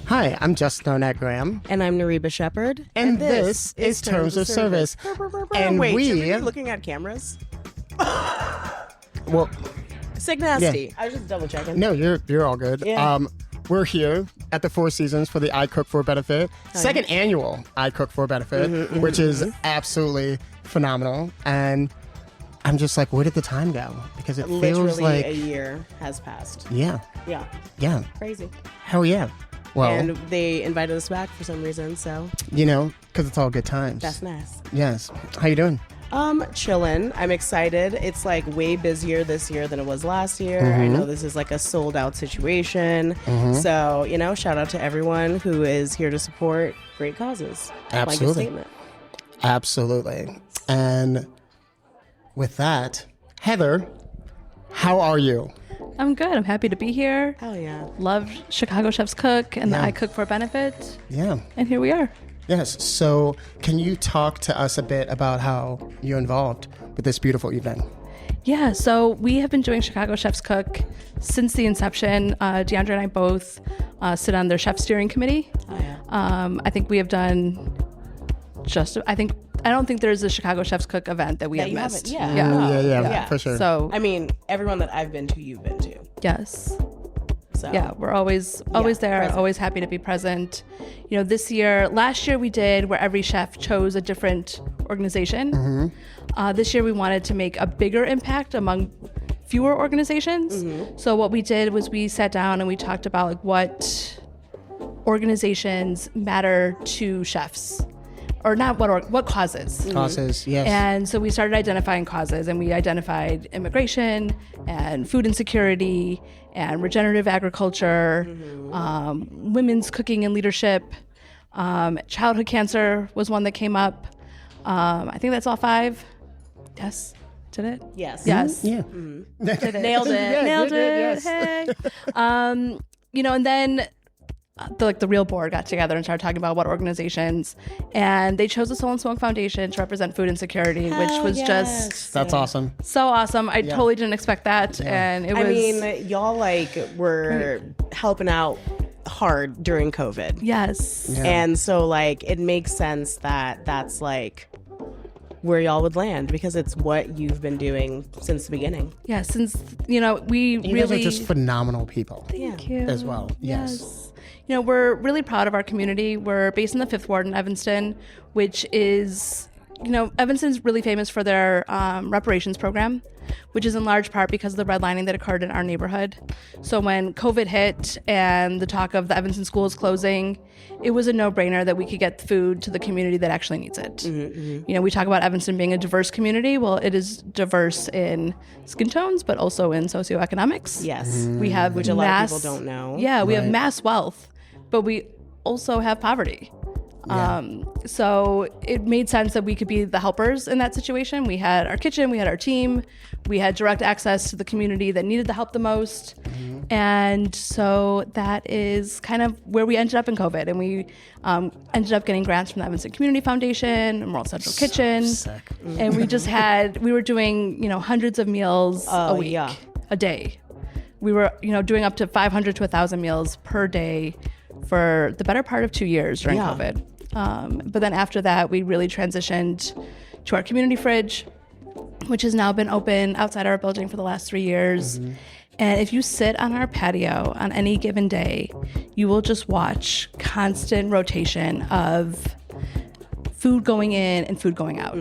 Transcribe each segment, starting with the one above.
Hi, I'm Justin Arnett Graham. And I'm Nariba Shepherd. And this is Terms of Service. And wait, we... should we be looking at cameras? Well... Sick nasty. Yeah. I was just double checking. No, you're all good. Yeah. We're here at the Four Seasons for the I Cook for Benefit, second annual I Cook for Benefit, which is absolutely phenomenal. And I'm just like, where did the time go? Because it feels like a year has passed. Yeah. Yeah. Crazy. Hell yeah. Well, and they invited us back for some reason, so. Because it's all good times. That's nice. Yes. How you doing? Chilling. I'm excited. It's like way busier this year than it was last year. I know this is like a sold out situation. So, shout out to everyone who is here to support great causes. Absolutely. Blanket statement. Absolutely. And with that, Heather, how are you? I'm good. I'm happy to be here. Hell yeah. Love Chicago Chefs Cook and the I Cook for Benefit. Yeah. And here we are. Yes. So can you talk to us a bit about how you're involved with this beautiful evening? Yeah. So we have been doing Chicago Chefs Cook since the inception. Deandra and I both sit on their chef steering committee. Oh, yeah. I think we have done I don't think there's a Chicago Chefs Cook event that we have missed. Yeah, for sure. So I mean, everyone that I've been to, you've been to. yes. So Yeah, we're always there, present. always happy to be present. Last year we did where every chef chose a different organization. This year we wanted to make a bigger impact among fewer organizations. So what we did was we sat down and we talked about like what organizations matter to chefs. Or not what causes. Causes, yes. And so we started identifying causes, and we identified immigration and food insecurity and regenerative agriculture, women's cooking and leadership. Childhood cancer was one that came up. I think that's all 5. Yes. Did it? Yes. Yes. Yeah. Did it. Nailed it. Yeah, Nailed you did, it. Hey. And then the real board got together and started talking about what organizations, and they chose the Soul and Smoke Foundation to represent food insecurity, which was just That's awesome. so awesome. I totally didn't expect that, and it was. I mean, y'all were helping out hard during COVID. Yes. Yeah. And so it makes sense that that's where y'all would land, because it's what you've been doing since the beginning. Yeah, since we You guys really are just phenomenal people Thank you. as well. Yes. We're really proud of our community. We're based in the 5th Ward in Evanston, which is, Evanston's really famous for their reparations program, which is in large part because of the redlining that occurred in our neighborhood. So when COVID hit and the talk of the Evanston schools closing, it was a no-brainer that we could get food to the community that actually needs it. We talk about Evanston being a diverse community. Well, it is diverse in skin tones, but also in socioeconomics. Yes. We have Which a lot of people don't know. Yeah, we have Right. mass wealth, but we also have poverty. So it made sense that we could be the helpers in that situation. We had our kitchen, we had our team, we had direct access to the community that needed the help the most. And so that is kind of where we ended up in COVID. And we ended up getting grants from the Evanston Community Foundation and Moral Central Kitchen. Sick. And we were doing, hundreds of meals a week, a day. We were, doing up to 500 to 1,000 meals per day for the better part of 2 years during COVID. But then after that, we really transitioned to our community fridge, which has now been open outside our building for the last 3 years. And if you sit on our patio on any given day, you will just watch constant rotation of food going in and food going out.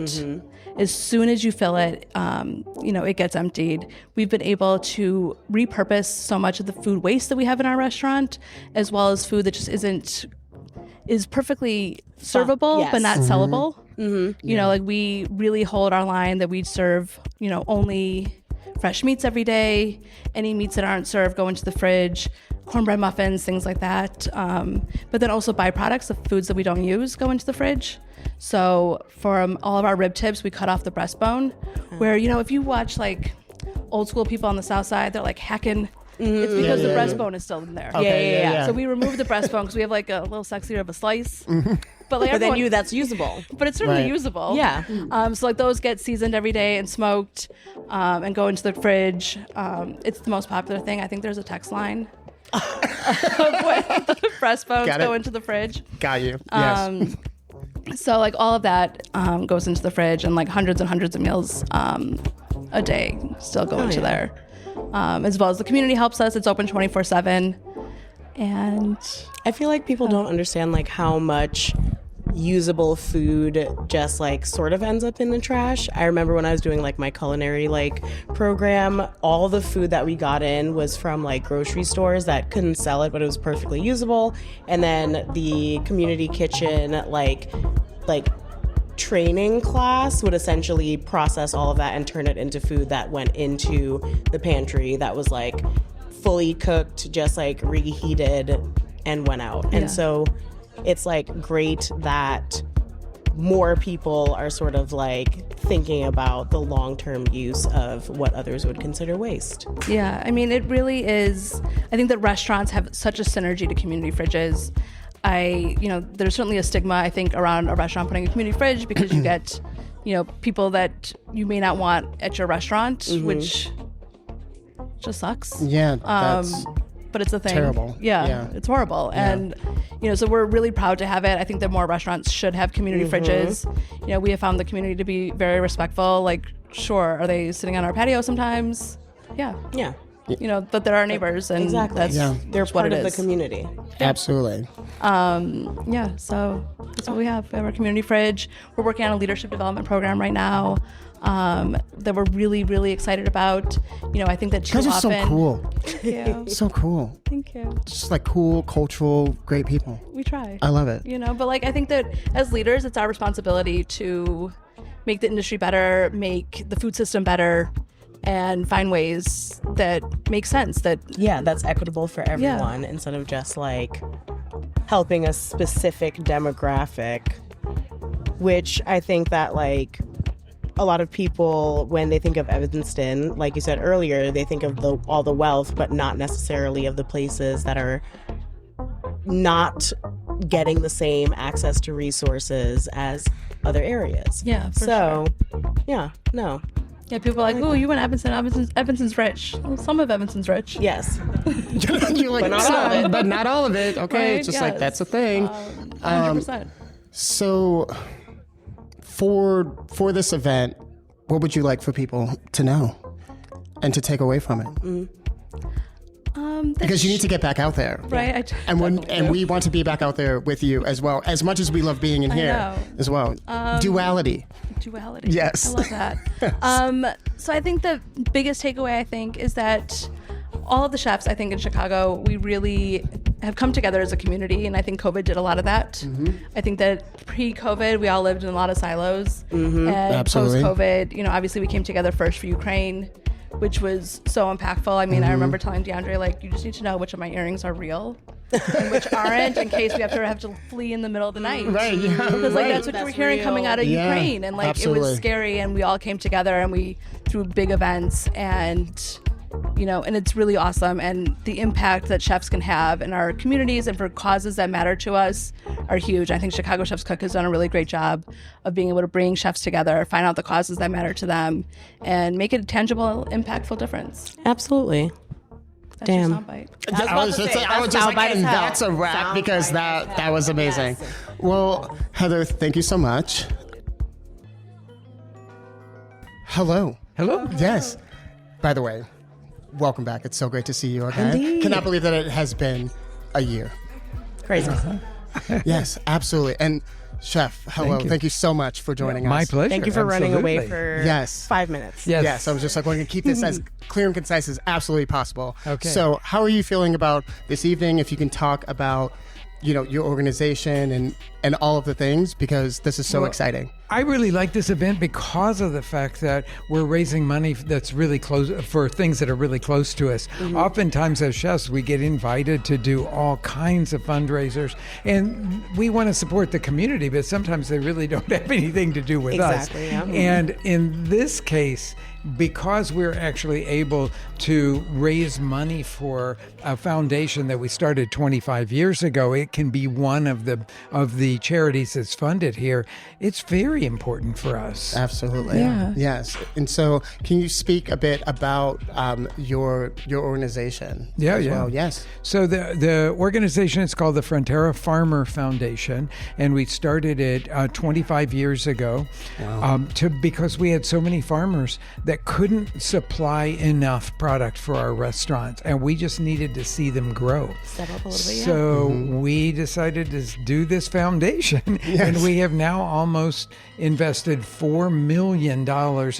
As soon as you fill it, it gets emptied. We've been able to repurpose so much of the food waste that we have in our restaurant, as well as food that just is perfectly servable, Yes. but not sellable. We really hold our line that we serve, only fresh meats every day. Any meats that aren't served go into the fridge. Cornbread muffins, things like that. But then also byproducts of foods that we don't use go into the fridge. So for all of our rib tips, we cut off the breastbone. Where, if you watch old school people on the South Side, they're hacking. It's because the breastbone is still in there. Okay, yeah. So we remove the breastbone because we have a little sexier of a slice. But then that's usable. But it's certainly Right. usable. Yeah. So those get seasoned every day and smoked, and go into the fridge. It's the most popular thing. I think there's a text line when the breast bones Got it. go into the fridge. Got you. Yes. So like all of that goes into the fridge, and like hundreds and hundreds of meals a day still go into there. As well as the community helps us. It's open 24/7. And I feel like people don't understand like how much usable food just like sort of ends up in the trash. I remember when I was doing like my culinary like program, all the food that we got in was from like grocery stores that couldn't sell it, but it was perfectly usable. And then the community kitchen like training class would essentially process all of that and turn it into food that went into the pantry that was like fully cooked, just like reheated and went out. And so it's like great that more people are sort of like thinking about the long-term use of what others would consider waste. yeah, I mean, it really is. I think that restaurants have such a synergy to community fridges. There's certainly a stigma, I think, around a restaurant putting a community fridge because you get, people that you may not want at your restaurant, which just sucks. Yeah, that's but it's a thing. terrible. Yeah, it's horrible. Yeah. And, so we're really proud to have it. I think that more restaurants should have community fridges. We have found the community to be very respectful. Like, sure, are they sitting on our patio sometimes? Yeah. Yeah. But they're our neighbors, and Exactly. they're Part what it of the is. community. Absolutely. So that's what we have. We have our community fridge. We're working on a leadership development program right now that we're really, really excited about. I think that too You guys are often. so cool. Thank you. So cool. Thank you. Just like cool, cultural, great people. We try. I love it. But like I think that as leaders, it's our responsibility to make the industry better, make the food system better, and find ways that make sense. That's equitable for everyone instead of just like helping a specific demographic, which I think that like a lot of people, when they think of Evanston, like you said earlier, they think of all the wealth, but not necessarily of the places that are not getting the same access to resources as other areas. Yeah, for so, sure. Yeah, no. Yeah, people are like, oh, you went to Evanston. Evanston's rich. Well, some of Evanston's rich. Yes. You're like, But not all of it. But not all of it. Okay, Right? it's just like Yes. that's a thing. 100%. So, for this event, what would you like for people to know and to take away from it? Because you need to get back out there, Right. and we want to be back out there with you as well. As much as we love being in here, know. as well. Duality. Duality. Yes. I love that. So I think the biggest takeaway, I think, is that all of the chefs, I think, in Chicago, we really have come together as a community, and I think COVID did a lot of that. I think that pre-COVID, we all lived in a lot of silos, and Absolutely. post-COVID, obviously we came together first for Ukraine, which was so impactful. I mean, I remember telling DeAndre, like, you just need to know which of my earrings are real and which aren't, in case we have to flee in the middle of the night. Right. Yeah. Because like right. that's what you were That's hearing real. coming out of Yeah, Ukraine, and like it absolutely. was scary, and we all came together and we threw big events, and and it's really awesome, and the impact that chefs can have in our communities and for causes that matter to us are huge. I think Chicago Chefs Cook has done a really great job of being able to bring chefs together, find out the causes that matter to them, and make it a tangible, impactful difference. Absolutely. That's Damn. your soundbite. I was just like, and that's a wrap because that was amazing. Well, Heather, thank you so much. Hello. Hello. Yes. By the way, welcome back. It's so great to see you again. Indeed. Cannot believe that it has been a year. Crazy. Yes, absolutely. And Chef, hello. you. Thank you so much for joining us. My pleasure. Thank you for running away Absolutely. for Yes. 5 minutes. Yes. Yes, I was just like, we're going to keep this as clear and concise as absolutely possible. Okay. So how are you feeling about this evening? If you can talk about, your organization and all of the things, because this is so exciting. I really like this event because of the fact that we're raising money that's really close for things that are really close to us. Oftentimes as chefs, we get invited to do all kinds of fundraisers, and we want to support the community, but sometimes they really don't have anything to do with Exactly, us. yeah. And in this case, because we're actually able to raise money for a foundation that we started 25 years ago, it can be one of the charities that's funded here. It's very very important for us. Absolutely. Yeah. Yes. And so, can you speak a bit about your organization? Yeah, as yeah. well? Yes. So the organization is called the Frontera Farmer Foundation, and we started it 25 years ago because we had so many farmers that couldn't supply enough product for our restaurants, and we just needed to see them grow. Step up a little bit, So we decided to do this foundation, and we have now almost invested $4 million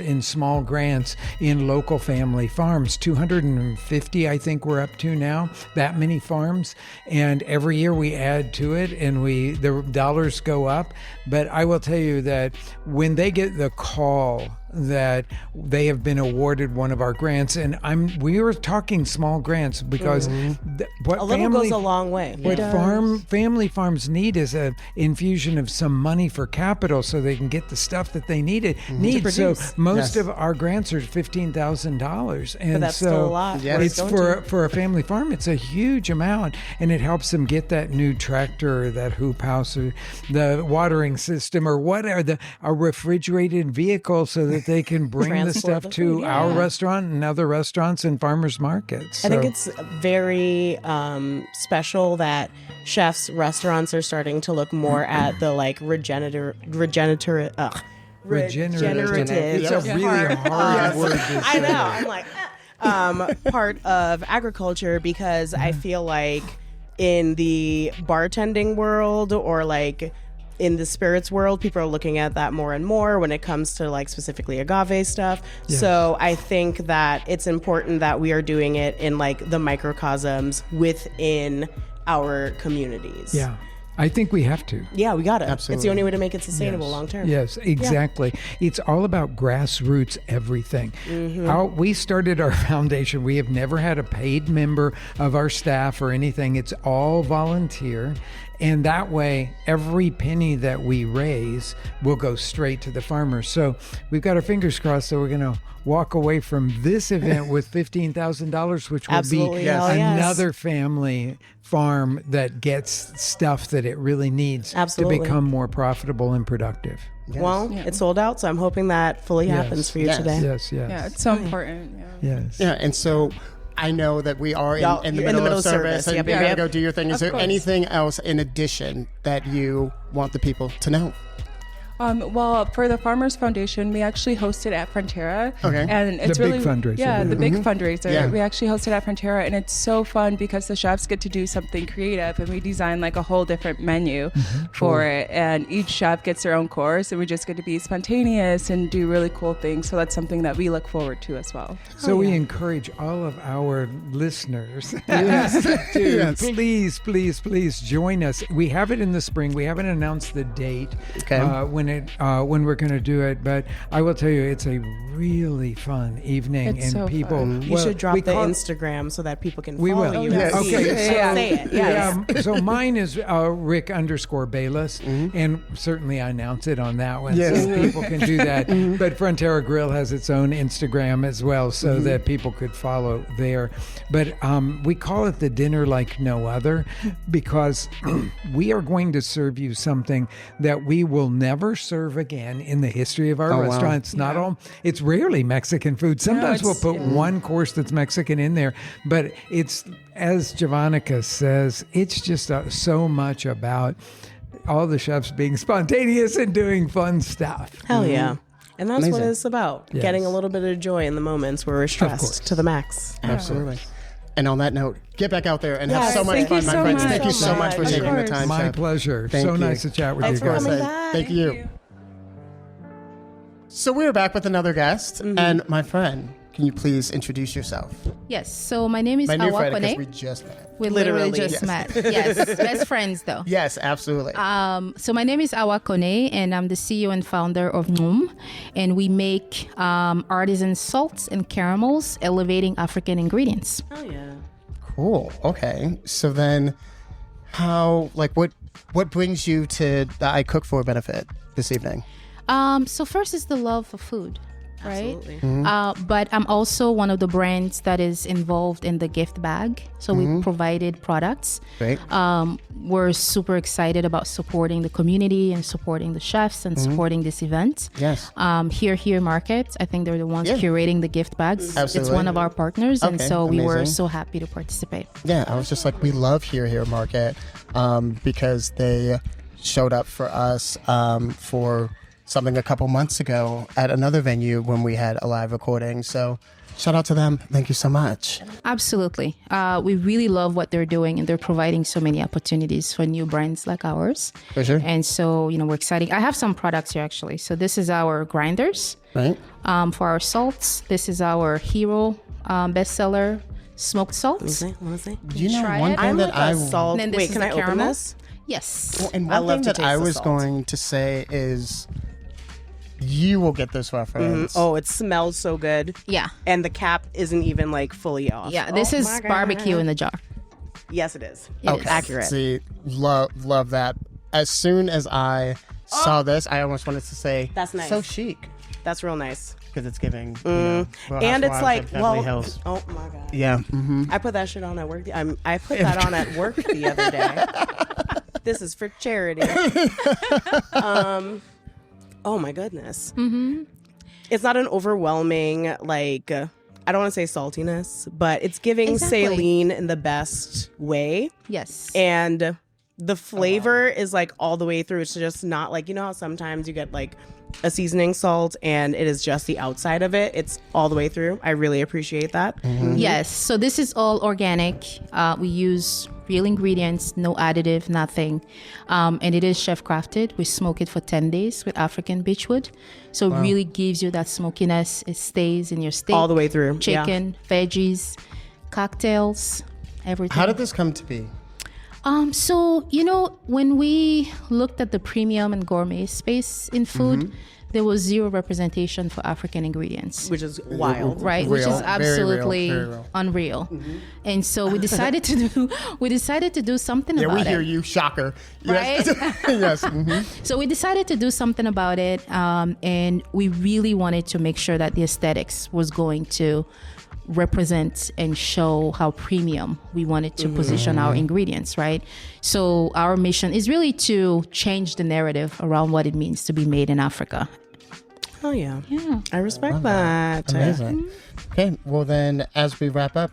in small grants in local family farms. 250, I think we're up to now, that many farms. And every year we add to it, and the dollars go up. But I will tell you that when they get the call that they have been awarded one of our grants, and we were talking small grants because what a little goes a long way. What family farms need is a infusion of some money for capital so they can get the stuff that they need. So most of our grants are $15,000, and But that's still a lot. It's for a family farm. It's a huge amount, and it helps them get that new tractor, or that hoop house, or the watering system, or whatever, a refrigerated vehicle, so that they can bring the Transport stuff the to food, our restaurant and other restaurants and farmers markets. I think it's very special that chefs' restaurants are starting to look more at the like regenerative. Regenerative. It's a really hard word to say. I know. I'm like part of agriculture, because I feel like in the bartending world, or like in the spirits world, people are looking at that more and more when it comes to like specifically agave stuff. Yes. So I think that it's important that we are doing it in like the microcosms within our communities. Yeah. I think we have to. Yeah, we got to. Absolutely. It's the only way to make it sustainable long term. Yes, exactly. It's all about grassroots everything. We started our foundation. We have never had a paid member of our staff or anything. It's all volunteer. And that way, every penny that we raise will go straight to the farmers. So we've got our fingers crossed that we're going to walk away from this event with $15,000, which will Absolutely. be Hell yes. another family farm that gets stuff that it really needs Absolutely. to become more profitable and productive. Yes. Well, it's sold out, so I'm hoping that fully happens for you Yes. today. Yes, yes. Yeah, it's so important. Yeah. Yes. Yeah. And so, I know that we are Y'all, in the you're middle of service, and Yep, you're yep. going to go do your thing. Is Of there course. anything else in addition that you want the people to know? Well, for the Farmers Foundation, we actually host it at Frontera. Okay. And it's The big really fundraiser. Yeah, the big fundraiser. Yeah. We actually host it at Frontera, and it's so fun because the chefs get to do something creative, and we design like a whole different menu for it. And each chef gets their own course, and we just get to be spontaneous and do really cool things. So that's something that we look forward to as well. So we encourage all of our listeners to please join us. We have it in the spring. We haven't announced the date when we're going to do it, but I will tell you, it's a really fun evening, It's and so people. fun. You should drop the Instagram so that people can We follow will. you. Yes. and see Okay, it. so- Say it. Yes. So mine is Rick_Bayless, and certainly I announce it on that one, Yes. so people can do that. But Frontera Grill has its own Instagram as well, so that people could follow there. But we call it the dinner like no other, because we are going to serve you something that we will never serve again in the history of our wow. restaurant. It's not all. It's rarely Mexican food. Sometimes we'll put one course that's Mexican in there, but it's, as Javonica says, it's just so much about all the chefs being spontaneous and doing fun stuff. Hell yeah. And that's what Amazing. it's about. Yes. Getting a little bit of joy in the moments where we're course. stressed to the max. Absolutely. And on that note, get back out there and have Yes, so much thank fun, you my so friends. much. Thank you so Of much for taking the course. time. My Chef. pleasure. Thank So you. nice to chat with Thanks you for guys. coming back. Thank you. So we're back with another guest, and my friend, can you please introduce yourself? Yes, so my name is My new Awa friend, because Kone. we just met. We literally just yes. met. Yes, best friends though. Yes, absolutely. So my name is Awa Kone, and I'm the CEO and founder of Noom, and we make artisan salts and caramels, elevating African ingredients. Oh yeah. Cool. Okay. So then, what brings you to the I Cook For benefit this evening? So first is the love for food. right? Absolutely. But I'm also one of the brands that is involved in the gift bag. So we provided products. Great. We're super excited about supporting the community and supporting the chefs and supporting this event. Yes. Here Market, I think they're the ones curating the gift bags. Absolutely. It's one of our partners, and Okay, so we were amazing. so happy to participate. Yeah, I was just like, we love Here Market because they showed up for us for something a couple months ago at another venue when we had a live recording. So shout out to them. Thank you so much. Absolutely. We really love what they're doing, and they're providing so many opportunities for new brands like ours. For sure. And so, we're excited. I have some products here, actually. So this is our grinders Right? for our salts. This is our hero bestseller smoked salts. Want to say? You know, try one it? thing I'm that like a I salt. And then this Wait, is can the I open caramel. this? Yes. and I one love thing to that taste I the was salt. going to say is you will get this reference. Oh, it smells so good. Yeah. And the cap isn't even like fully off. Yeah. This Oh is my God. barbecue in the jar. Yes, it is. It Okay. is. Accurate. See, love that. As soon as I saw this, I almost wanted to say, That's nice. So chic. That's real nice. Because it's giving, Real And it's Housewives like, of Beverly well, Hills. oh my God. Yeah. I put that shit on at work. I put that on at work the other day. This is for charity. Oh my goodness. Mm-hmm. It's not an overwhelming, like, I don't want to say saltiness, but it's giving Exactly. saline in the best way. Yes. And the flavor is like all the way through. It's just not like, how sometimes you get like a seasoning salt and it is just the outside of it. It's all the way through. I really appreciate that. Yes. So this is all organic. We use real ingredients, no additive, nothing. And it is chef crafted. We smoke it for 10 days with African beechwood. So it really gives you that smokiness. It stays in your steak. All the way through. Yeah. Chicken, veggies, cocktails, everything. How did this come to be? So, when we looked at the premium and gourmet space in food, there was zero representation for African ingredients. Which is wild. Right, which Real, is very real, absolutely very real. unreal, and so we decided to do something Yeah, about we it. hear you, shocker. Right? Yes. So we decided to do something about it, and we really wanted to make sure that the aesthetics was going to represent and show how premium we wanted to position our ingredients, right? So our mission is really to change the narrative around what it means to be made in Africa. Oh, yeah. Yeah. I respect that. Amazing. Okay, well then, as we wrap up,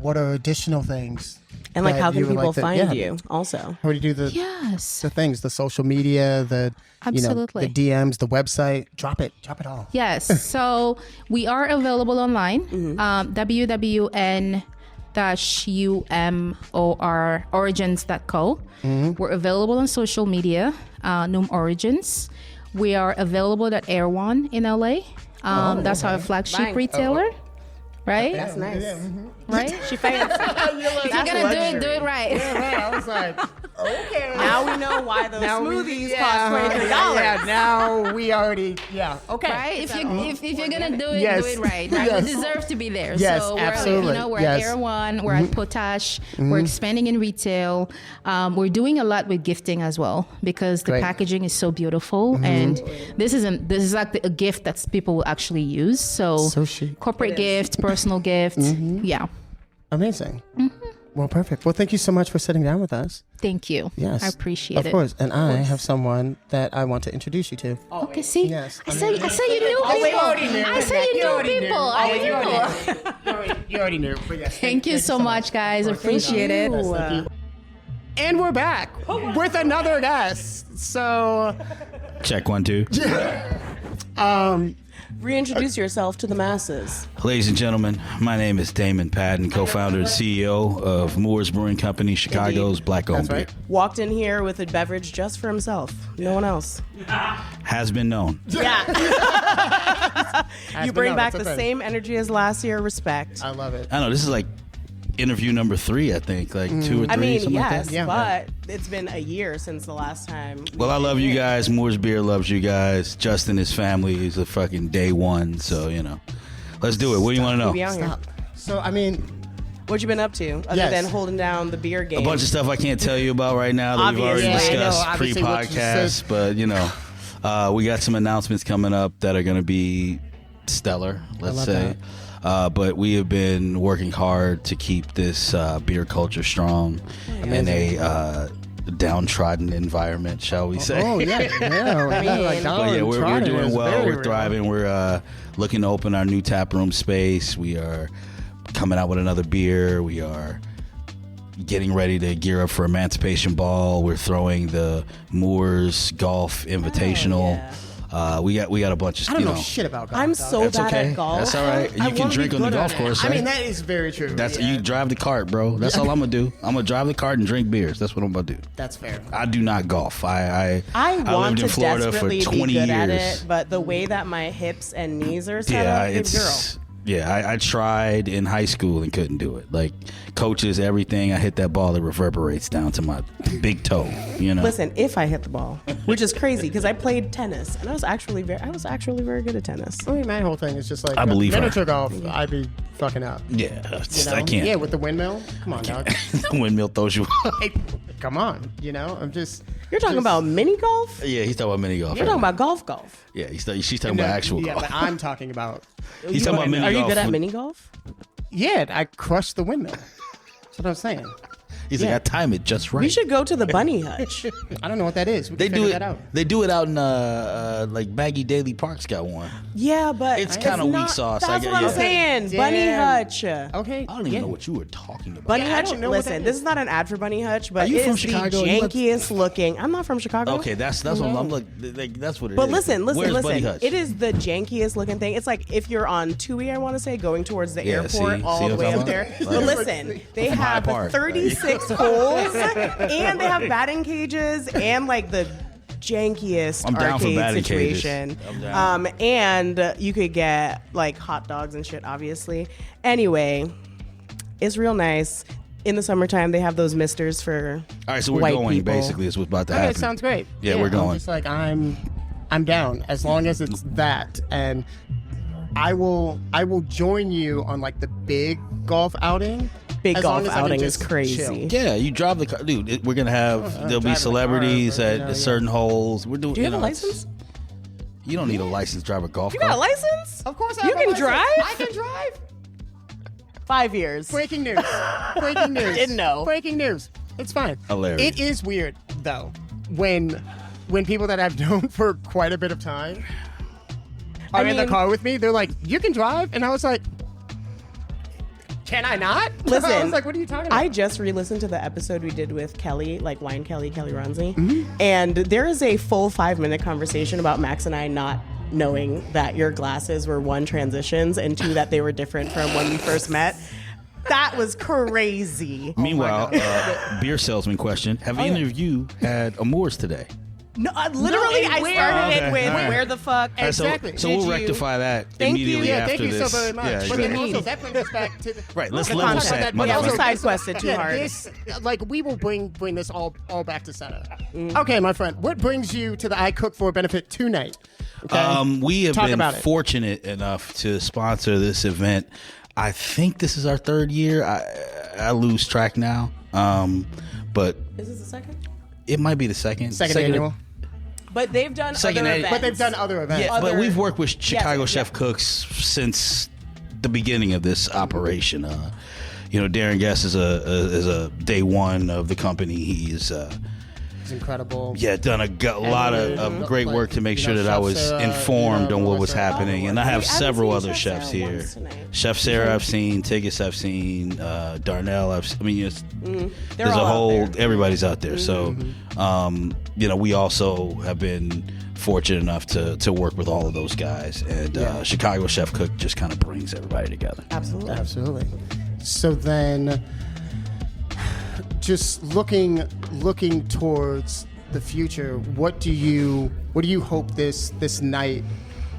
what are additional things? And like, that how can you would people like to- find yeah. you also? How do you do the Yes. things, the social media, the Absolutely. the DMs, the website? Drop it all. Yes. So we are available online. www.umororigins.co. We're available on social media, Noom Origins. We are available at Air One in LA. That's our flagship Bang. retailer. Right? That's nice. Right? She fancy. If you're gonna do it right. I was like, okay. Now we know why those smoothies cost $23. Yeah, now we already, okay. Right? If you're gonna do it, Yes. do it right. Right? Yes. We deserve to be there. Yes, so absolutely. We're Yes. at Air One, we're at Potash, we're expanding in retail. We're doing a lot with gifting as well because the Great. packaging is so beautiful, and this is like a gift that people will actually use. So chic. corporate gift, personal gift, yeah. Amazing. Well, perfect. Well, thank you so much for sitting down with us. Thank you. Yes. I appreciate it. Of course. And I have someone that I want to introduce you to. Okay, see, Yes. I say you knew people. I say you knew people. I knew. You already knew. But yes, Thank you so much, guys. Appreciate it. And we're back with another guest. So, Check 1, 2. Reintroduce yourself to the masses. Ladies and gentlemen, my name is Damon Patton, co-founder and CEO of Moore's Brewing Company, Chicago's black-owned beer. right. Walked in here with a beverage just for himself. No one else. Has been known. Yeah. You been bring known, back that's the a thing. same energy as last year. Respect. I love it. I know, this is like interview number 3, I think, like 2 or 3, I mean, something like yes, that. Yeah. but it's been a year since the last time. Well, I love you guys. Moore's Beer loves you guys. Justin, his family is a fucking day one, so, let's do it. What do you want to know? Be out here. Stop. So, I mean, What you been up to other Yes. than holding down the beer game? A bunch of stuff I can't tell you about right now that we've already Obviously. Yeah, I know. discussed Obviously, what you pre-podcast, but we got some announcements coming up that are going to be stellar, let's love say. But we have been working hard to keep this beer culture strong in a downtrodden environment, shall we say. Oh yeah, like But yeah, we're downtrodden doing is well. very We're real. thriving. We're looking to open our new tap room space. We are coming out with another beer. We are getting ready to gear up for Emancipation Ball. We're throwing the Moors Golf Invitational. We got a bunch of. I don't know shit about golf. I'm dog. so That's bad okay. at golf. That's all right. I You can wanna drink be on the good golf at it. course. I right? mean, that is very true. That's yeah. you drive the cart, bro. That's all I'm gonna do. I'm gonna drive the cart and drink beers. That's what I'm gonna do. That's fair. I do not golf. I want lived to in Florida for desperately 20 be good years. at it, but the way that my hips and knees are set Yeah, up, good it's girl. I tried in high school and couldn't do it. Like coaches, everything. I hit that ball, it reverberates down to my big toe. You know. Listen, if I hit the ball, which is crazy because I played tennis and I was actually very good at tennis. I mean, my whole thing is just like I believe her. miniature golf. I'd be fucking up. Yeah, You know? I can't. Yeah, with the windmill. Come on, dog. The windmill throws you. Hey, come on. You know, I'm just. You're talking about mini golf? Yeah, he's talking about mini golf. You're talking about golf. Yeah, she's talking about actual Yeah, golf. but I'm talking about. He's talking about mini Are golf. you good at mini golf? Yeah, I crushed the windmill. That's what I'm saying. He's like, I time it just right. We should go to the bunny hutch. I don't know what that is. We They can do figure it. that out. They do it out in like Baggy Daily Park's got one. Yeah, but It's kinda not- weak sauce, I That's get- what I'm yeah. saying. Damn. Bunny hutch. Okay. I don't even know what you were talking about. Bunny Yeah, I Hutch. don't know what Listen, that this is. is not an ad for Bunny Hutch, but Are you it from is Chicago? the You went- jankiest looking. I'm not from Chicago. Okay, that's what I'm like. That's what it is. But listen. Where's Bunny Listen. Hutch? It is the jankiest looking thing. It's like if you're on Tui, I want to say, going towards the Yeah, airport see all the what way I'm up talking there. about? But Like- listen, they From Hyde have Park. 36 holes, and they have batting cages, and like the jankiest I'm down for arcade batting cages. situation. I'm down. And you could get like hot dogs and shit, obviously. Anyway, it's real nice. In the summertime, they have those misters for All right, so we're white going. people. Basically, is what's about to Okay, happen. sounds great. Yeah, we're going. I'm just like I'm down as long as it's that, and I will join you on like the big golf outing. Big as golf long as I can outing is just crazy. chill. Yeah, you drive the car, dude. We're gonna have there'll be driving the celebrities car, but, at you know, yeah. certain holes. We're doing. Do you have a know, it's- license? You don't need a license to drive a golf You cart. got a license? Of course, I You have a can license. drive? I can drive. 5 years. Breaking news. Breaking news. Didn't know. Breaking news. It's fine. Hilarious. It is weird though when people that I've known for quite a bit of time are in the mean- car with me. They're like, "You can drive," and I was like, "Can I not?" Listen, I was like, "What are you talking about?" I just re-listened to the episode we did with Kelly, like Wine Kelly Ronzi, Mm-hmm. and there is a full 5-minute conversation about Max and I not knowing that your glasses were 1, transitions, and 2, that they were different from when we first met. That was crazy. Meanwhile, beer salesman question: have any of you had a Moors today? No, literally, I started it Okay, with all right. where the fuck. All right, so Exactly. so did we'll you- rectify that Thank you. immediately yeah, after thank you this. so very much. Yeah, but exactly. then also that brings us back to the, Right, let's the level concept set, that- Yeah, we motherfucker. side quested too hard. This, like, we will bring this all back to center. Okay, my friend, what brings you to the I Cook For benefit tonight? Okay? We have Talk been about it. fortunate enough to sponsor this event. I think this is our 3rd year. I lose track now, but Is this the second? it might be the second annual. But they've done Second other annual. events. But they've done other events. Yeah, but other- we've worked with Chicago Yes, chef yeah. cooks since the beginning of this operation. Darren Guest is a day one of the company. He's It's incredible. done a lot of great work to make sure that I was Chef Sarah, informed on what was Melissa. happening, and I have I haven't several seen other Chef chefs Sarah here. once tonight. Chef Sarah, I've seen. Tiggis, I've seen. Darnell, it's, there's a all out whole. there. Everybody's out there. So, we also have been fortunate enough to work with all of those guys, and Chicago Chef Cook just kind of brings everybody together. Absolutely. So then, just looking towards the future, what do you hope this night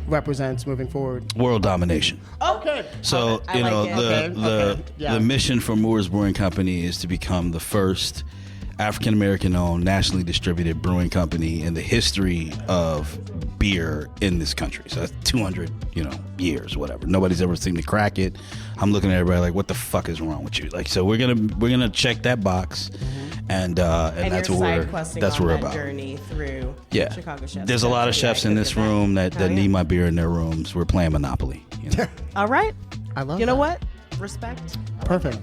represents moving forward? World domination. Okay. So I like it. Okay, yeah. the mission for Moores Brewing Company is to become the first African American owned, nationally distributed brewing company in the history of beer in this country. So that's 200, years, whatever. Nobody's ever seen me crack it. I'm looking at everybody like, what the fuck is wrong with you? Like, so we're gonna check that box, and that's you're what side we're questing that's on what we're that about. journey through Chicago chefs. There's a lot of chefs in this room that need my beer in their rooms. We're playing Monopoly. All right. I love You know that. what? Respect. Perfect.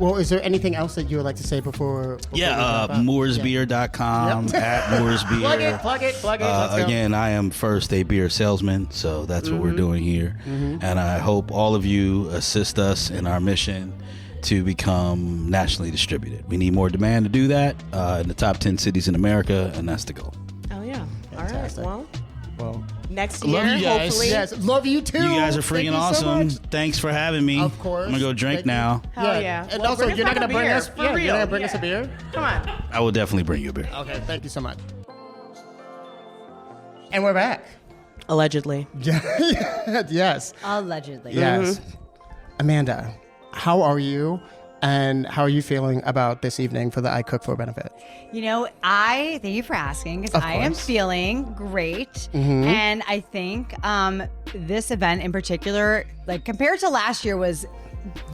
Well, is there anything else that you would like to say before we wrap up? Mooresbeer.com, at Mooresbeer. Plug it. Let's go. Again, I am first a beer salesman, so that's what we're doing here. And I hope all of you assist us in our mission to become nationally distributed. We need more demand to do that in the top 10 cities in America, and that's the goal. Oh, yeah. Fantastic. All right. Well, Next year, love you guys. hopefully. Yes, love you too. You guys are Thank freaking you so awesome. much. Thanks for having me. Of course. I'm going to go drink Thank you. now. Hell yeah. And Well, also, bring you're not us going to back a bring beer, us for you're real. going to bring us a beer? Come on. I will definitely bring you a beer. Okay, thank you so much. And we're back. Allegedly. Yes. Allegedly. Yes. Amanda, how are you? And how are you feeling about this evening for the I Cook For benefit? You know, thank you for asking because I am course. feeling great. And I think this event in particular, like compared to last year, was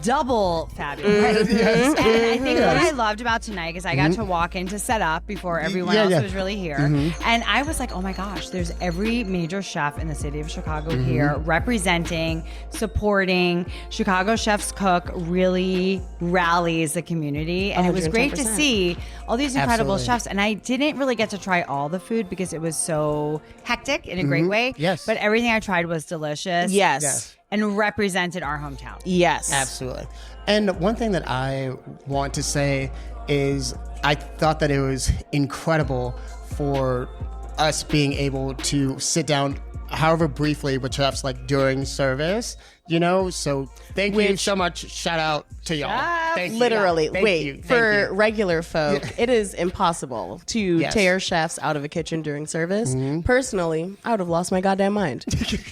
double fabulous. And I think what I loved about tonight is I got to walk in to set up before everyone else was really here. And I was like, oh my gosh, there's every major chef in the city of Chicago here representing, supporting. Chicago Chefs Cook really rallies the community. And it was great to 110%. see all these incredible Absolutely. chefs. And I didn't really get to try all the food because it was so hectic in a great way. Yes. But everything I tried was delicious. Yes. And represented our hometown. Yes. Absolutely. And one thing that I want to say is I thought that it was incredible for us being able to sit down, however briefly, with chefs like during service, so thank you so much. Shout out to y'all. Thank you. Literally. Thank Wait, you. Thank for you. regular folk, it is impossible to Yes. tear chefs out of a kitchen during service. Personally, I would have lost my goddamn mind.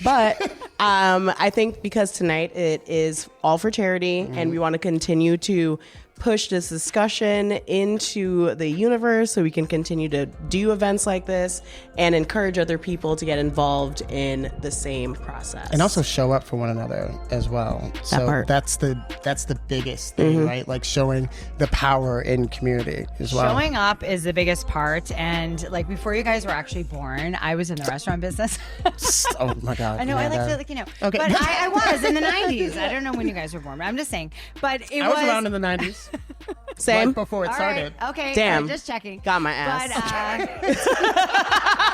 But I think because tonight it is all for charity and we want to continue to push this discussion into the universe so we can continue to do events like this and encourage other people to get involved in the same process. And also show up for one another as well. So part. that's the biggest thing, right? Like showing the power in community as well. Showing up is the biggest part. And like before you guys were actually born, I was in the restaurant business. Oh my God. I know, I Amanda. like to, Okay. But I was in the 90s. I don't know when you guys were born, but I'm just saying. But it I was around in the 90s. Same. Right before it All started. right, okay. Damn. Just checking. Got my ass. But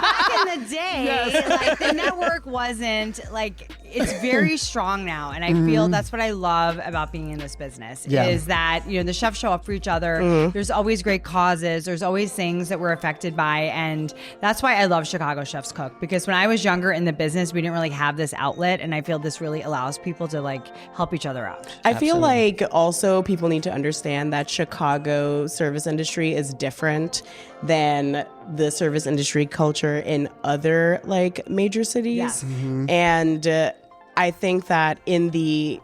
back in the day, like the network wasn't like it's very strong now, and I feel that's what I love about being in this business Yeah. is that the chefs show up for each other. There's always great causes. There's always things that we're affected by, and that's why I love Chicago Chefs Cook because when I was younger in the business, we didn't really have this outlet, and I feel this really allows people to like help each other out. I feel like also people need to understand that Chicago service industry is different than the service industry culture in other like major cities. Yes. And I think that in the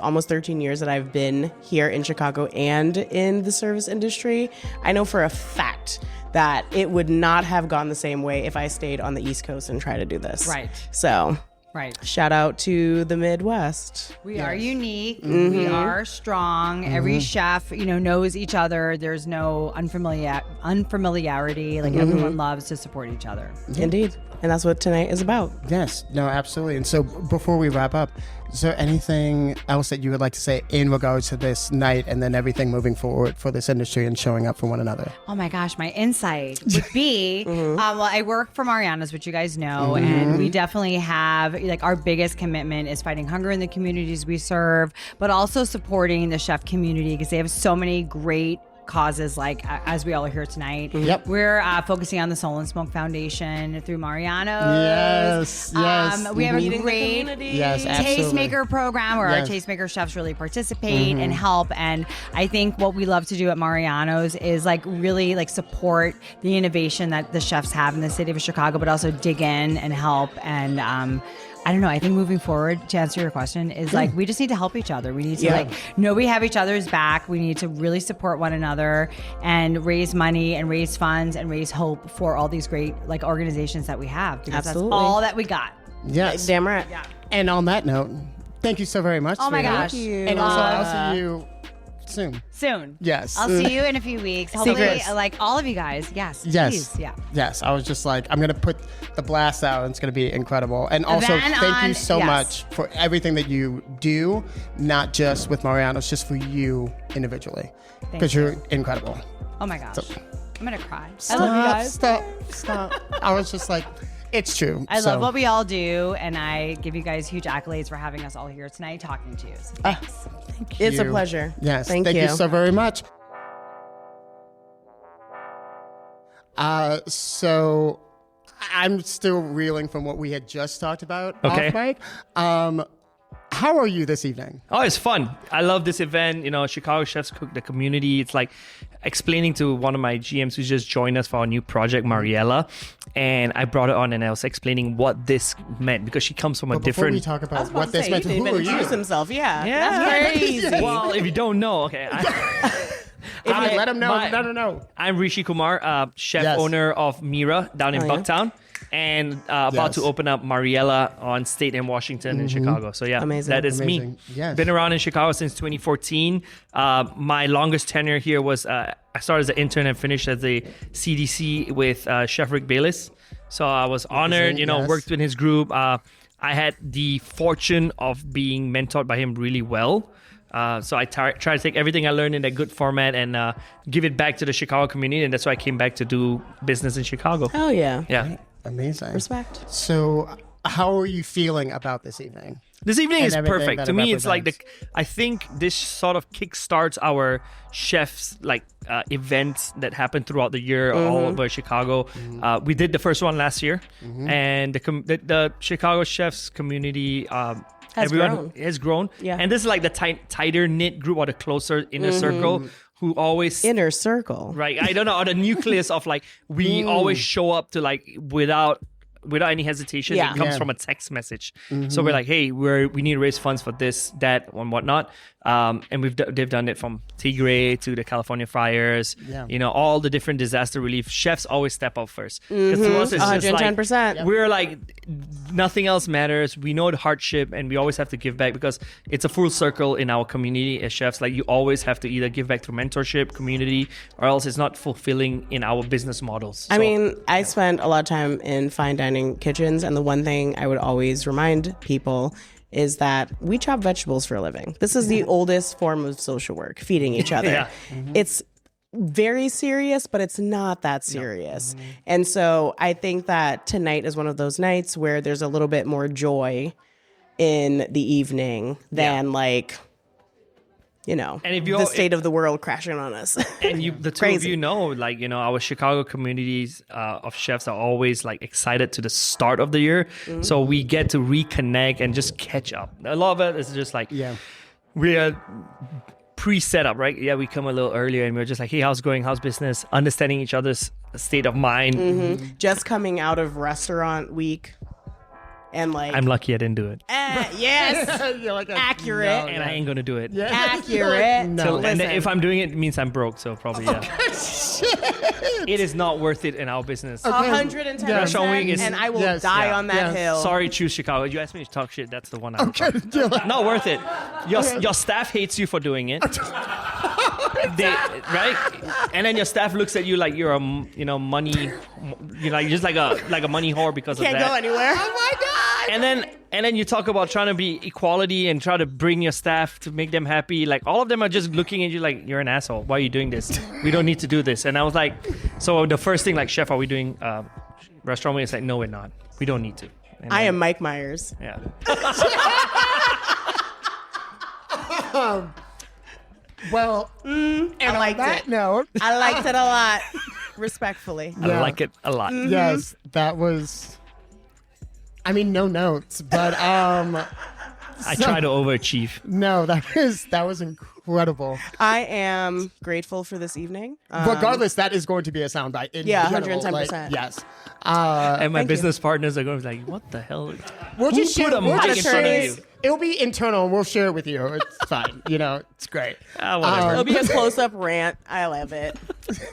almost 13 years that I've been here in Chicago and in the service industry, I know for a fact that it would not have gone the same way if I stayed on the East Coast and tried to do this. Right. So Right. shout out to the Midwest. We are unique. We are strong. Every chef, knows each other. There's no unfamiliarity. Like everyone loves to support each other. Indeed. And that's what tonight is about. Yes, no, absolutely. And so before we wrap up, is there anything else that you would like to say in regards to this night and then everything moving forward for this industry and showing up for one another? Oh my gosh, my insight would be, well, I work for Mariana's, which you guys know, and we definitely have, like, our biggest commitment is fighting hunger in the communities we serve, but also supporting the chef community because they have so many great causes, like as we all are here tonight. Yep. We're focusing on the Soul and Smoke Foundation through Mariano's. Yes. We have a Feeding the great community. Yes, absolutely. tastemaker program where Yes. our tastemaker chefs really participate and help. And I think what we love to do at Mariano's is like really like support the innovation that the chefs have in the city of Chicago, but also dig in and help. And I don't know. I think moving forward, to answer your question, is like we just need to help each other. We need to like know we have each other's back. We need to really support one another and raise money and raise funds and raise hope for all these great like organizations that we have. Because Absolutely. that's all that we got. Yes. Damn right. Yeah. And on that note, thank you so very much. Oh my sweetheart. gosh. Thank you. And also, I'll see you soon. Soon. Yes. I'll see you in a few weeks. Hopefully, Secrets. like all of you guys. Yes. Yes. Please. Yeah. Yes. I was just like, I'm going to put the blast out and it's going to be incredible. And also, van thank you on- so yes. much for everything that you do, not just with Mariano's, just for you individually. Because you're incredible. Oh my gosh. I'm going to cry. Stop, I love you guys. Stop. I was just like, it's true. I love what we all do, and I give you guys huge accolades for having us all here tonight talking to you. So thanks. Thank It's a you. pleasure. Yes. Thank you you. so very much. So I'm still reeling from what we had just talked about Okay. off mic. How are you this evening? Oh, it's fun. I love this event. Chicago Chefs Cook, the community. It's like explaining to one of my GMs who just joined us for our new project, Mariella. And I brought her on and I was explaining what this meant because she comes from a Before different... we talk about what this meant, He who didn't are even introduce you? himself. Yeah. Yeah. That's crazy. Well, if you don't know, okay. Let him know. Let him know. I'm Rishi Kumar, chef Yes. owner of Mira down in Oh, yeah? Bucktown. And about Yes. to open up Mariella on State and Washington in Chicago. So yeah, Amazing. that is Amazing. me. Yes. Been around in Chicago since 2014. My longest tenure here was I started as an intern and finished as a CDC with Chef Rick Bayless. So I was honored, yes. worked with his group. I had the fortune of being mentored by him really well. So I try to take everything I learned in a good format and give it back to the Chicago community. And that's why I came back to do business in Chicago. Hell yeah. Yeah. Amazing. Respect. So, how are you feeling about this evening? This evening And is everything perfect. that To it me, it's like represents. I think this sort of kickstarts our chefs events that happen throughout the year all over Chicago. We did the first one last year, and the Chicago chefs community everyone has grown. Yeah. And this is like the tighter knit group or the closer inner circle who always Inner circle. right. I don't know, or the nucleus of like we always show up to like without any hesitation. Yeah. It comes Yeah. from a text message. So we're like, hey, we need to raise funds for this, that, and whatnot. And they've done it from Tigray to the California fires. Yeah. All the different disaster relief. Chefs always step up first. Because to us, it's just like 110%. we're like nothing else matters. We know the hardship, and we always have to give back because it's a full circle in our community as chefs. Like you always have to either give back through mentorship, community, or else it's not fulfilling in our business models. I So- mean, I spent a lot of time in fine dining kitchens, and the one thing I would always remind people is that we chop vegetables for a living. This is the oldest form of social work, feeding each other. Yeah. It's very serious, but it's not that serious. And so I think that tonight is one of those nights where there's a little bit more joy in the evening than And if you the all- state of the world crashing on us. And the two of Crazy. you know, our Chicago communities of chefs are always like excited to the start of the year. So we get to reconnect and just catch up. A lot of it is just like, we are pre-set up, right? Yeah, we come a little earlier and we're just like, hey, how's it going? How's business? Understanding each other's state of mind. Just coming out of restaurant week and I'm lucky I didn't do it. yes, You're like accurate. And I ain't going to do it. Accurate. No. And Listen. if I'm doing it, it means I'm broke. So probably, yeah. It is not worth it in our business. 110%, Restaurant week is- and I will Yes, die yeah, on that yes. hill. Sorry, choose Chicago. You asked me to talk shit. That's the one. Not worth it. Your staff hates you for doing it. Right? And then your staff looks at you like you're a money, you're just like a money whore because Can't of that. go anywhere. Oh my God! And then you talk about trying to be equality and try to bring your staff to make them happy. Like all of them are just looking at you like you're an asshole. Why are you doing this? We don't need to do this. And I was like, so the first thing, like, chef, are we doing restaurant week? It's like, no, we're not. We don't need to. And I then- am Mike Myers. Yeah. Well, and I on liked that it. note, I liked it a lot. Respectfully. I like it a lot. yes, that was. I mean, no notes, but I try to overachieve. no, that was incredible. I am grateful for this evening. Regardless, that is going to be a soundbite. in Yeah, general, 110%. like, yes. And my Thank you. business partners are going to be like, what the hell? We'll Who just put share a we'll mic just in front of share you? it. It'll be internal, and we'll share it with you. It's fine. It's great. Whatever. It'll be a close-up rant. I love it.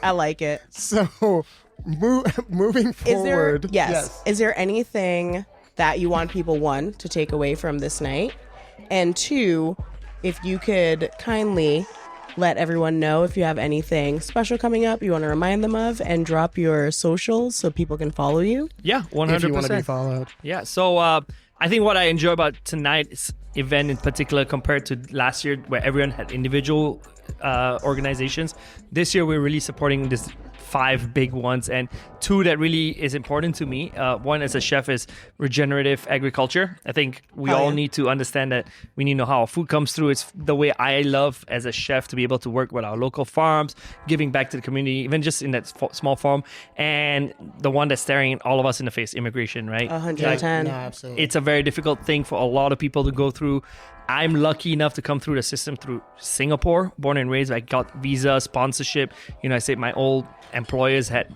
I like it. So, moving Is there forward. yes. Is there anything that you want people, one, to take away from this night? And two, if you could kindly let everyone know if you have anything special coming up you want to remind them of, and drop your socials so people can follow you. Yeah, 100%. If you want to be followed. Yeah, so I think what I enjoy about tonight's event in particular compared to last year where everyone had individual organizations, this year we're really supporting this 5 big ones, and 2 that really is important to me. One as a chef is regenerative agriculture. I think we all need to understand that we need to know how our food comes through. It's the way I love as a chef to be able to work with our local farms, giving back to the community, even just in that small farm. And the one that's staring all of us in the face, immigration, right? 110. No, absolutely. It's a very difficult thing for a lot of people to go through. I'm lucky enough to come through the system through Singapore, born and raised. I got visa, sponsorship. I say my old employers had,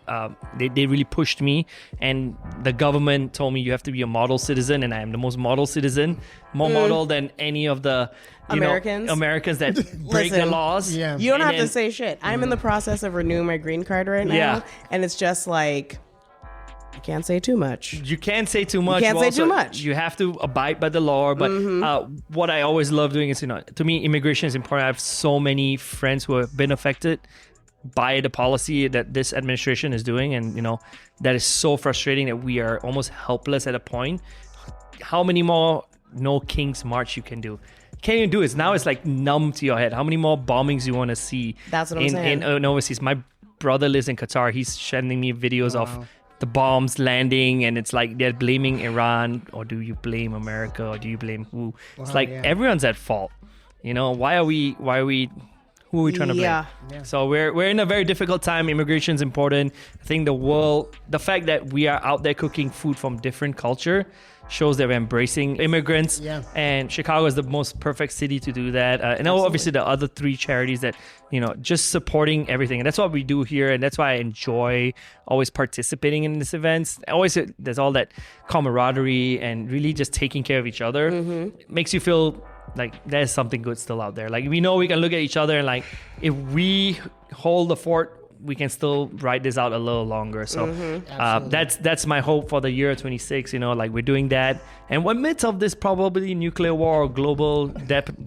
they really pushed me, and the government told me you have to be a model citizen, and I am the most model citizen, more model than any of the Americans that break the laws. Yeah. You don't have to say shit. I'm in the process of renewing my green card right now, and it's just like, you can't say too much. You can't say too much. You can't say too much. You have to abide by the law. But what I always love doing is, to me, immigration is important. I have so many friends who have been affected by the policy that this administration is doing. And, that is so frustrating that we are almost helpless at a point. How many more No King's March you can do? Can't even do it. Now it's like numb to your head. How many more bombings you want to see? That's what I'm saying. In overseas. My brother lives in Qatar. He's sending me videos of the bombs landing, and it's like they're blaming Iran, or do you blame America, or do you blame who? It's like everyone's at fault. Why are we who are we trying to blame? Yeah. So we're in a very difficult time. Immigration is important. I think the fact that we are out there cooking food from different culture shows that we're embracing immigrants. Yeah. And Chicago is the most perfect city to do that. And obviously the other 3 charities that, just supporting everything. And that's what we do here. And that's why I enjoy always participating in these events. There's all that camaraderie and really just taking care of each other. It makes you feel like there's something good still out there. Like, we know we can look at each other and like, if we hold the fort, we can still ride this out a little longer. So that's my hope for the year 26. Like, we're doing that. And in midst of this probably nuclear war or global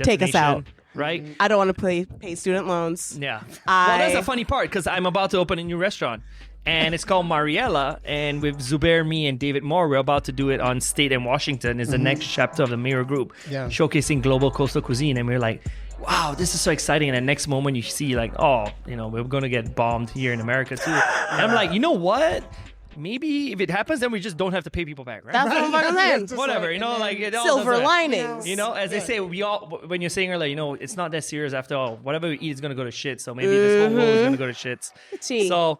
take us out. Right? I don't want to pay student loans. Yeah. Well, that's the funny part, because I'm about to open a new restaurant. And it's called Mariella. And with Zubair, me, and David Moore, we're about to do it on State and Washington. It's the next chapter of the Mirror Group, showcasing global coastal cuisine. And we're like, wow, this is so exciting. And the next moment you see like, we're going to get bombed here in America too. And I'm like, you know what? Maybe if it happens, then we just don't have to pay people back, right? That's what I'm fucking saying. Whatever, it all silver linings. As they say, we all, when you're saying earlier, it's not that serious after all. Whatever we eat is going to go to shit. So maybe this whole world is going to go to shits. So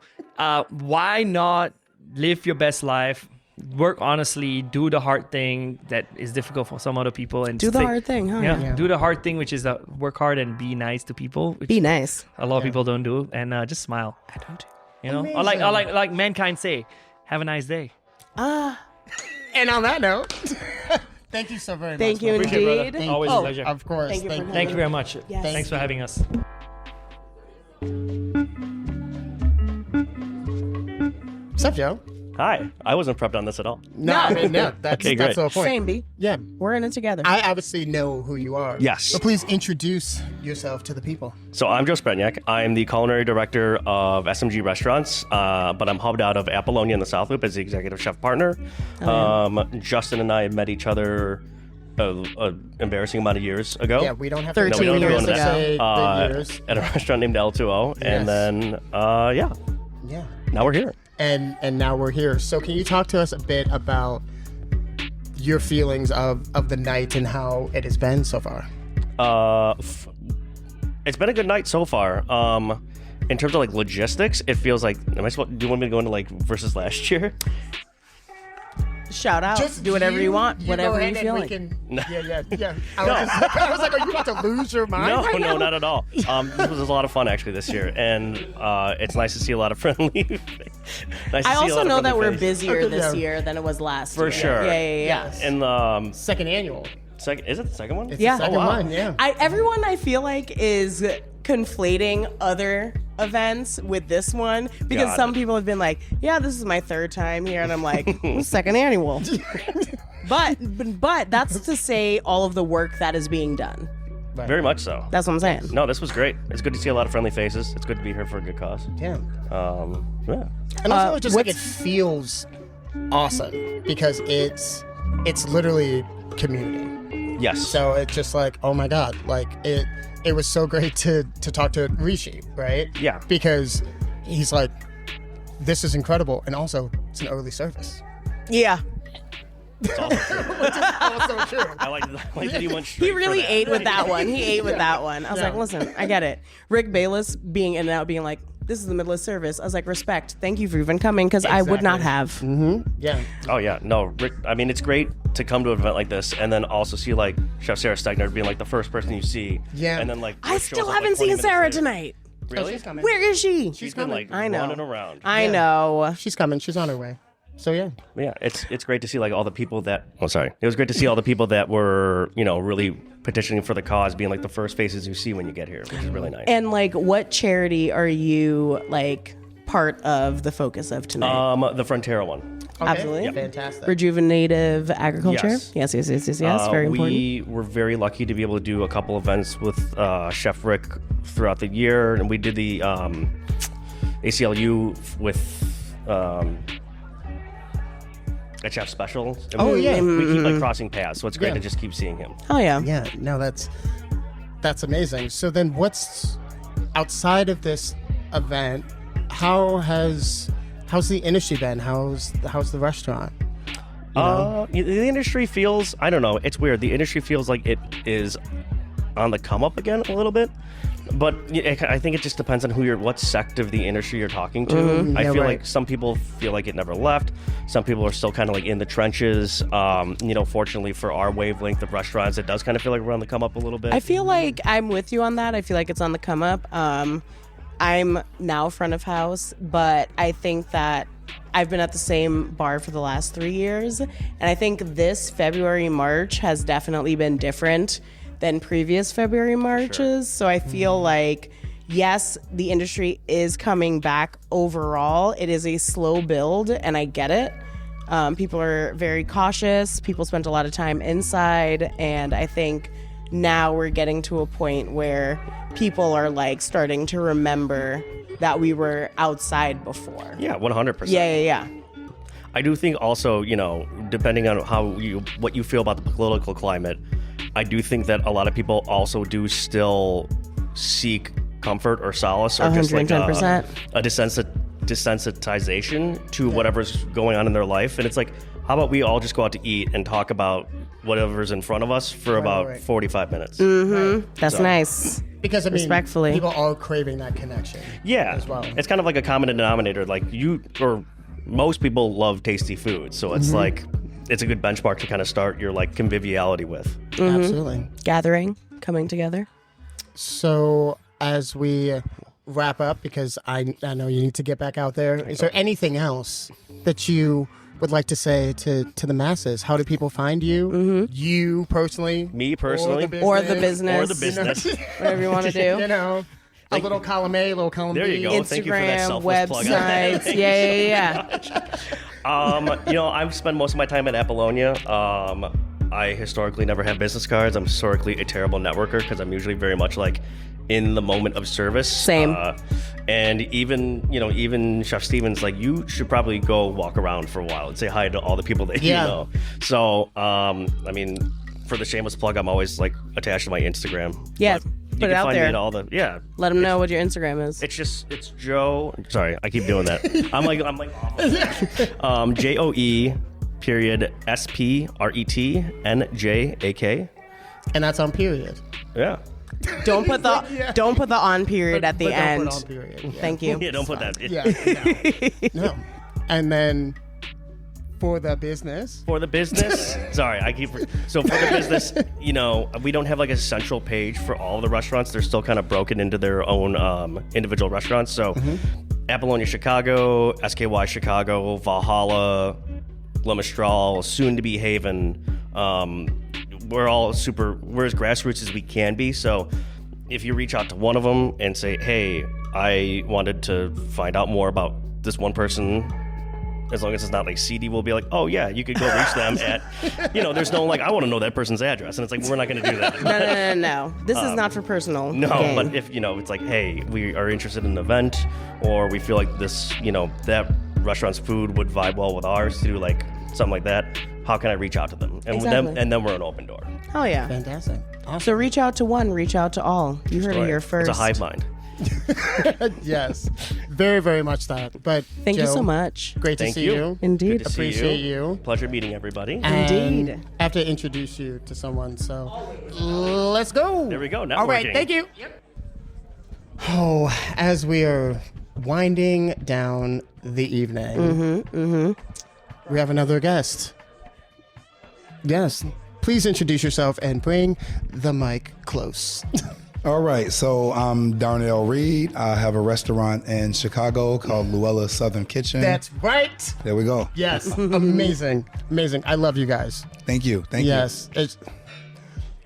why not live your best life? Work honestly, do the hard thing that is difficult for some other people, and do the hard thing, huh? Yeah, do the hard thing, which is work hard and be nice to people. Be nice. A lot of people don't do, and just smile. I don't do. Or like mankind say, have a nice day. And on that note, thank you so very much. Thank you indeed. Always a pleasure. Of course. Thank you very much. Yes. Thanks for having us. What's up, Joe? Hi. I wasn't prepped on this at all. No. That's Okay, great. the whole point. Same, B. Yeah. We're in it together. I obviously know who you are. Yes. So please introduce yourself to the people. So I'm Joe Spredniak. I'm the culinary director of SMG Restaurants, but I'm hubbed out of Apollonia in the South Loop as the executive chef partner. Justin and I had met each other an embarrassing amount of years ago. Yeah, we don't have 13 to know years to ago. say the years. At a restaurant named L2O. And then, Yeah. now we're here. And now we're here. So can you talk to us a bit about your feelings of the night and how it has been so far? It's been a good night so far. In terms of like logistics, it feels like, do you want me to go into like versus last year? Shout out. Just do whatever you want, whatever you feel like. Yeah. I was like, are you about to lose your mind? No, not at all. This was a lot of fun actually this year, and it's nice to see a lot of friendly. I also know that we're busier this year than it was last year. For sure. Yeah. And the second annual. Is it the second one? It's the second one, yeah. Everyone I feel like is conflating other events with this one because some people have been like, yeah, this is my 3rd time here, and I'm like, second annual. but that's to say all of the work that is being done. Right. Very much so. That's what I'm saying. No, this was great. It's good to see a lot of friendly faces. It's good to be here for a good cause. Yeah. Yeah. And also, just like it feels awesome because it's literally community. Yes. So it's just like, oh my god, like it was so great to talk to Rishi, right? Yeah. Because he's like, this is incredible, and also it's an early service. Yeah. It's also true. Also true. I like that he went straight He really for that. ate with that one. He ate with that one. I was like, listen, I get it. Rick Bayless being in and out, being like, this is the middle of service. I was like, respect. Thank you for even coming, because I would not have. Yeah. Oh yeah, no, Rick. I mean, it's great to come to an event like this and then also see like Chef Sarah Stegner being like the first person you see. Yeah. And then like I Rick shows still up, haven't like, 20 seen minutes Sarah later. tonight. Really? She's coming. Where is she? She's been like I know. running around. I know. She's coming. She's on her way. So yeah. Yeah, it's great to see like all the people that. Oh, sorry. It was great to see all the people that were really petitioning for the cause being like the first faces you see when you get here, which is really nice. And like, what charity are you like part of the focus of tonight? The Frontera one. Okay. Absolutely. Yep. Fantastic. Rejuvenative agriculture. Yes. Yes. Very important. We were very lucky to be able to do a couple events with Chef Rick throughout the year, and we did the ACLU with a chef special. And Oh, yeah. we keep like crossing paths, so it's great Yeah. to just keep seeing him. Oh yeah. Yeah. No, that's amazing. So then, what's outside of this event? How's the industry been? How's the restaurant? The industry feels, I don't know, it's weird. The industry feels like it is on the come up again a little bit. But I think it just depends on what sect of the industry you're talking to. I feel like some people feel like it never left. Some people are still kind of like in the trenches. Fortunately for our wavelength of restaurants, it does kind of feel like we're on the come up a little bit. I feel like I'm with you on that. I feel like it's on the come up. I'm now front of house, but I think that I've been at the same bar for the last 3 years. And I think this February, March has definitely been different than previous February, Marches. Sure. So I feel like, yes, the industry is coming back overall. It is a slow build, and I get it. People are very cautious. People spent a lot of time inside, and I think now we're getting to a point where people are like starting to remember that we were outside before. Yeah, 100%. Yeah. I do think also, depending on what you feel about the political climate, I do think that a lot of people also do still seek comfort or solace or just like 110%. a desensitization to whatever's going on in their life. And it's like, how about we all just go out to eat and talk about whatever's in front of us for about 45 minutes? Mm-hmm. That's nice. Because respectfully, people are craving that connection. Yeah, as well. It's kind of like a common denominator. Like most people love tasty food, so it's like it's a good benchmark to kind of start your like conviviality with. Mm-hmm. Absolutely. Gathering, coming together. So as we wrap up, because I know you need to get back out there, is there anything else that you would like to say to the masses? How do people find you? Mm-hmm. You personally? Me personally? Or the business. Whatever you want to do. A little column A, a little column B. There you go. Instagram, Thank you for that selfless plug. websites. Yeah. I've spent most of my time at Apollonia. I historically never had business cards. I'm historically a terrible networker because I'm usually very much like in the moment of service. Same. And even Chef Stevens, like, you should probably go walk around for a while and say hi to all the people that you know. So, for the shameless plug, I'm always like attached to my Instagram. Yeah. Put it out there. Let them know what your Instagram is. It's Joe. Sorry, I keep doing that. I'm like awful. JOE.SPRETNJAK. And that's on period. Yeah. Don't put the on period at the end. Don't put on period. Yeah. Thank you. Yeah, don't put that. Yeah. No. And then for the business. Sorry, so for the business, we don't have like a central page for all of the restaurants. They're still kind of broken into their own individual restaurants. So Apollonia Chicago, SKY Chicago, Valhalla, Le Mistral, soon to be Haven. We're as grassroots as we can be. So if you reach out to one of them and say, hey, I wanted to find out more about this one person as long as it's not like seedy, we'll be like, oh yeah, you could go reach them at, there's no like, I want to know that person's address. And it's like, we're not going to do that. No. This is not for personal No, gain. but if, it's like, hey, we are interested in an event, or we feel like this, that restaurant's food would vibe well with ours to do like something like that, how can I reach out to them? And then we're an open door. Oh yeah. Fantastic. Awesome. So reach out to one, reach out to all. You heard it here first. It's a hive mind. Yes, very, very much that. But Thank you Joe, so much. Great to see you. Indeed. Good to see Appreciate you. Pleasure meeting everybody. And Indeed. I have to introduce you to someone, so let's go. There we go. Networking. All right, thank you. Oh, as we are winding down the evening, we have another guest. Yes, please introduce yourself and bring the mic close. All right, so I'm Darnell Reed. I have a restaurant in Chicago called Luella's Southern Kitchen. That's right. There we go. Yes, amazing. I love you guys. Thank you. Yes, it's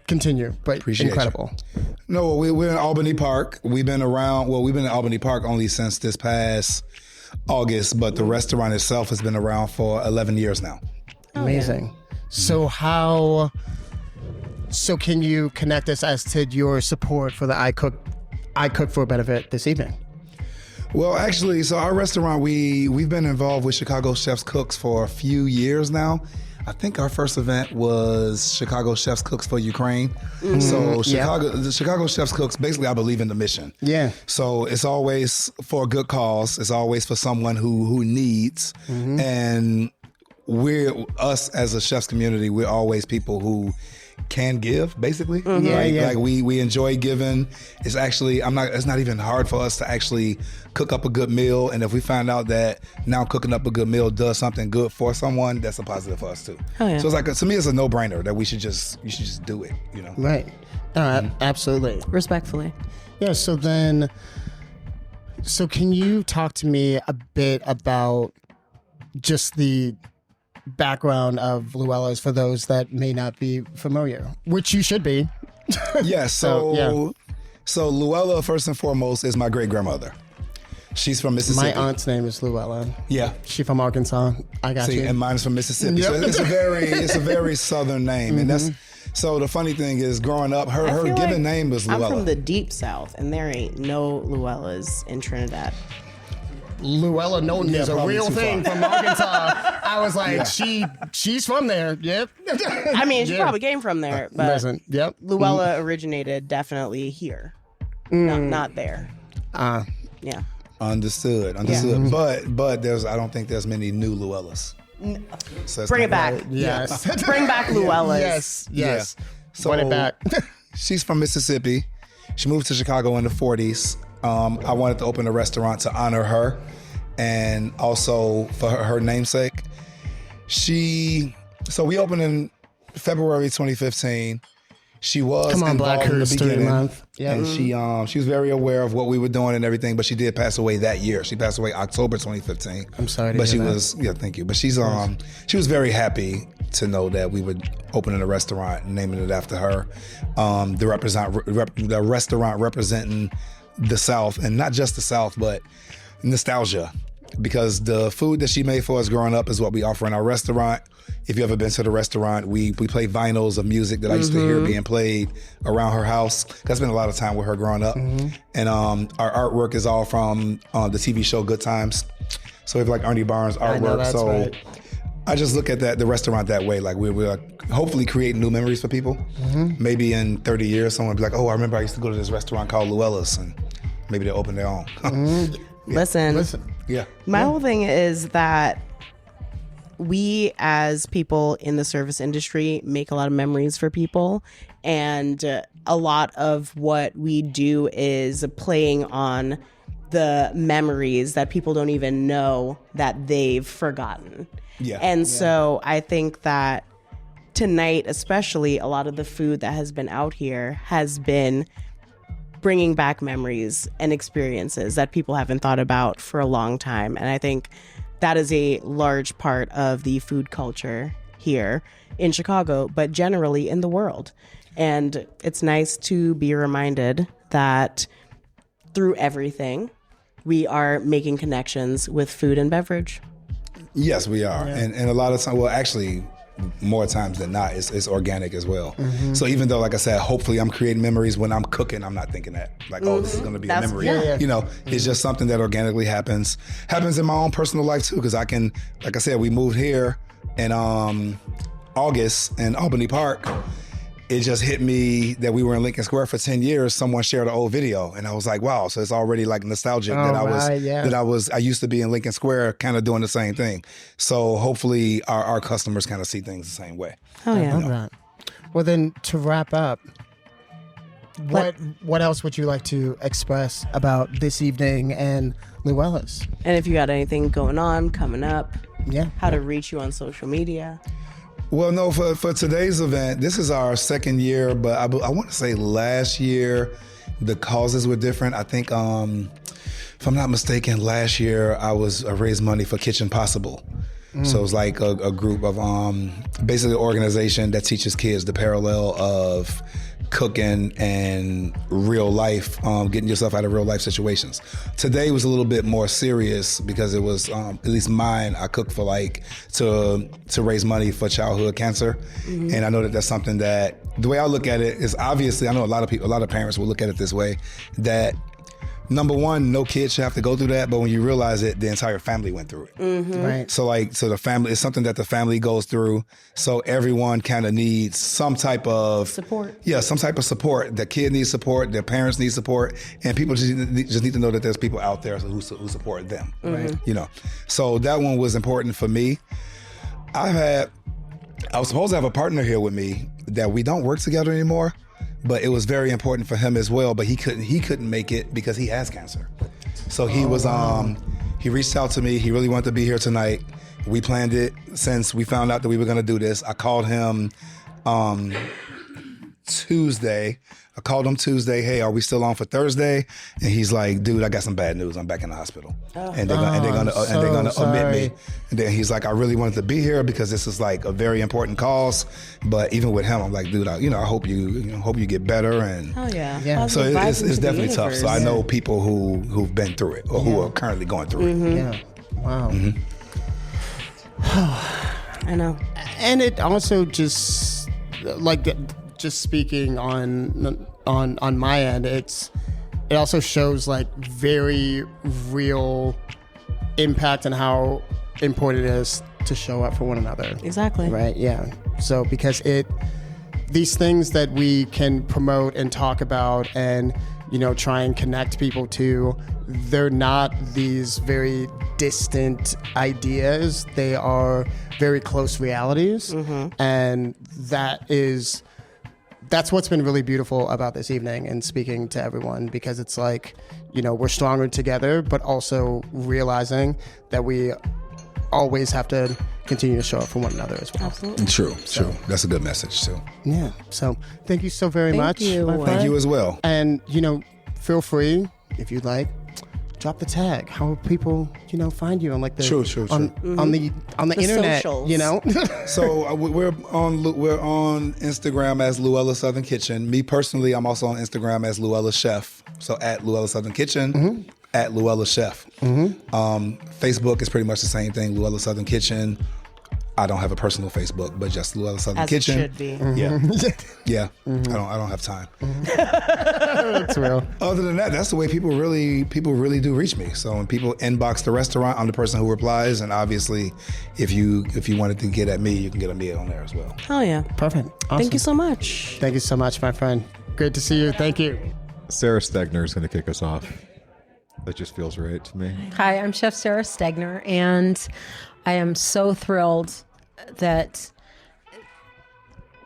continue, but Appreciate incredible. you. No, we're in Albany Park. We've been in Albany Park only since this past August, but the restaurant itself has been around for 11 years now. Amazing. So can you connect us as to your support for the I Cook for benefit this evening? Well, actually, so our restaurant, we've been involved with Chicago Chefs Cooks for a few years now. I think our first event was Chicago Chefs Cooks for Ukraine. So the Chicago Chefs Cooks, basically I believe in the mission. Yeah. So it's always for a good cause. It's always for someone who needs. And us as a chefs community, we're always people who can give, basically. Like we enjoy giving. It's actually it's not even hard for us to actually cook up a good meal, and if we find out that now cooking up a good meal does something good for someone, that's a positive for us too. So it's like, to me, it's a no-brainer that you should just do it, Right. Absolutely. Respectfully. Yeah, so can you talk to me a bit about just the background of Luella's for those that may not be familiar, which you should be. Yes. So Luella, first and foremost, is my great grandmother. She's from Mississippi. My aunt's name is Luella. Yeah. She from Arkansas. I got you. And mine's from Mississippi. Yep. So it's a very southern name, and that's. So the funny thing is, growing up, her given name was Luella. I'm from the deep south, and there ain't no Luellas in Trinidad. Luella Knowlton is a real thing from Arkansas. I was like, she's from there. Yep. I mean, she probably came from there, but Listen, yep. Luella originated definitely here, not there. Yeah. Understood. But I don't think there's many new Luellas. So Bring it back. Yes. Bring back Luellas. Yes. Yeah. So Run it back. She's from Mississippi. She moved to Chicago in the 40s. I wanted to open a restaurant to honor her and also for her namesake. So we opened in February 2015. She was Black involved in the History beginning, Month. Yeah. and she was very aware of what we were doing and everything. But she did pass away that year. She passed away October 2015. I'm sorry to but hear she that. was Thank you. But she was very happy to know that we were opening a restaurant and naming it after her. The restaurant representing the South, and not just the South, but nostalgia. Because the food that she made for us growing up is what we offer in our restaurant. If you ever been to the restaurant, we play vinyls of music that I used to hear being played around her house. I spent a lot of time with her growing up. And our artwork is all from the TV show Good Times. So we have like Ernie Barnes artwork. I know, that's right. I just look at the restaurant that way. Like we're hopefully creating new memories for people. Maybe in 30 years, someone will be like, oh, I remember I used to go to this restaurant called Luella's, and maybe they'll open their own. Listen. Yeah. My whole thing is that we as people in the service industry make a lot of memories for people, and a lot of what we do is playing on the memories that people don't even know that they've forgotten. And so I think that tonight, especially, a lot of the food that has been out here has been bringing back memories and experiences that people haven't thought about for a long time. And I think that is a large part of the food culture here in Chicago, but generally in the world. And it's nice to be reminded that through everything, we are making connections with food and beverage. Yes, we are. And a lot of times, well, actually, more times than not, it's organic as well. So even though, like I said, hopefully I'm creating memories when I'm cooking, I'm not thinking that like, oh, this is going to be a memory. You know, it's just something that organically happens in my own personal life too. Because I can, like I said, we moved here in August in Albany Park. It just hit me that we were in Lincoln Square for 10 years. Someone shared an old video, and I was like, wow. So it's already like nostalgic I used to be in Lincoln Square kind of doing the same thing. So hopefully our customers kind of see things the same way. Oh, yeah. I love that. Well, then to wrap up, what else would you like to express about this evening and Luella's? And if you got anything going on, coming up, Yeah. how to reach you on social media. Well, no, for today's event, this is our second year, but I want to say last year the causes were different. I think, if I'm not mistaken, last year I raised money for Kitchen Possible. So it was like a group of basically an organization that teaches kids the parallel of cooking and real life, getting yourself out of real life situations. Today was a little bit more serious because it was, at least mine, I cooked for to raise money for childhood cancer. And I know that that's something that, the way I look at it is obviously, I know a lot of parents will look at it this way, that number one, no kid should have to go through that, but when you realize it, the entire family went through it. Right. So the family, it's something that the family goes through. So everyone kind of needs some type of Support. Yeah, some type of support. The kid needs support, their parents need support, and people just need to know that there's people out there who support them. Right. You know, so that one was important for me. I was supposed to have a partner here with me that we don't work together anymore. But it was very important for him as well. But he couldn't make it because he has cancer. So he he reached out to me. He really wanted to be here tonight. We planned it since we found out that we were going to do this. I called him Tuesday. Hey, are we still on for Thursday? And he's like, dude, I got some bad news. I'm back in the hospital. And they're gonna omit me. And then he's like, I really wanted to be here because this is like a very important cause. But even with him, I'm like, dude, I hope you get better. And Oh, yeah. so it's definitely tough. So I know people who've been through it or who are currently going through it. Yeah. Wow. I know. And it also just speaking on my end, it also shows like very real impact and how important it is to show up for one another. Exactly. Right. Yeah. So because these things that we can promote and talk about and try and connect people to, they're not these very distant ideas. They are very close realities, and that's what's been really beautiful about this evening and speaking to everyone, because it's like, we're stronger together, but also realizing that we always have to continue to show up for one another as well. Absolutely. True. That's a good message too. Yeah. So thank you so very much. you. my friend. Thank you as well. And, feel free, if you'd like, drop the tag. How will people, find you on like the True. on the internet, socials. So we're on Instagram as Luella Southern Kitchen. Me personally, I'm also on Instagram as Luella Chef. So at Luella Southern Kitchen, at Luella Chef. Facebook is pretty much the same thing, Luella Southern Kitchen. I don't have a personal Facebook, but just Luella Southern As Kitchen. it should be. Yeah. I don't have time. That's real. Other than that, that's the way people really do reach me. So when people inbox the restaurant, I'm the person who replies. And obviously, if you wanted to get at me, you can get at me on there as well. Oh, yeah. Perfect. Awesome. Thank you so much. Thank you so much, my friend. Great to see you. Thank you. Sarah Stegner is going to kick us off. That just feels right to me. Hi, I'm Chef Sarah Stegner, and I am so thrilled that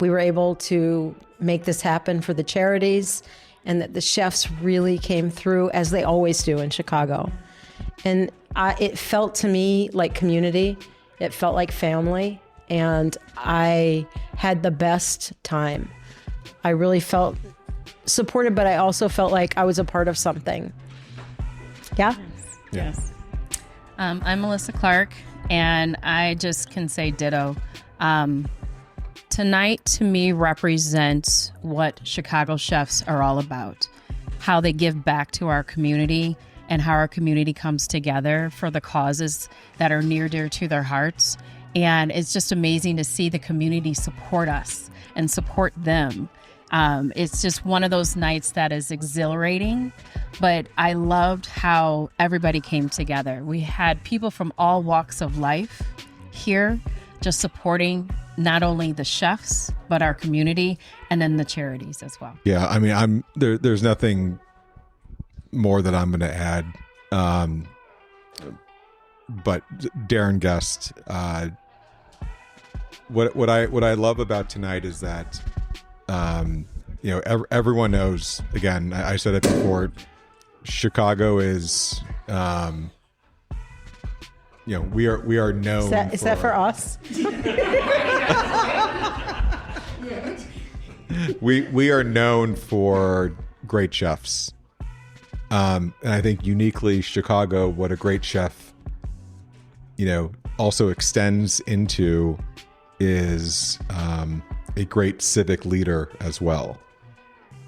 we were able to make this happen for the charities, and that the chefs really came through, as they always do in Chicago. And it felt to me like community. It felt like family, and I had the best time. I really felt supported, but I also felt like I was a part of something. Yeah? Yes. I'm Melissa Clark, and I just can say ditto. Tonight, to me, represents what Chicago chefs are all about, how they give back to our community, and how our community comes together for the causes that are near dear to their hearts. And it's just amazing to see the community support us and support them. It's just one of those nights that is exhilarating, but I loved how everybody came together. We had people from all walks of life here just supporting not only the chefs, but our community and then the charities as well. Yeah, I mean, there's nothing more that I'm going to add. But Darren Guest, what I love about tonight is that, everyone knows, again, I said it before, Chicago is, we are known. Is that for us? we are known for great chefs. And I think uniquely Chicago, what a great chef, also extends into is a great civic leader as well.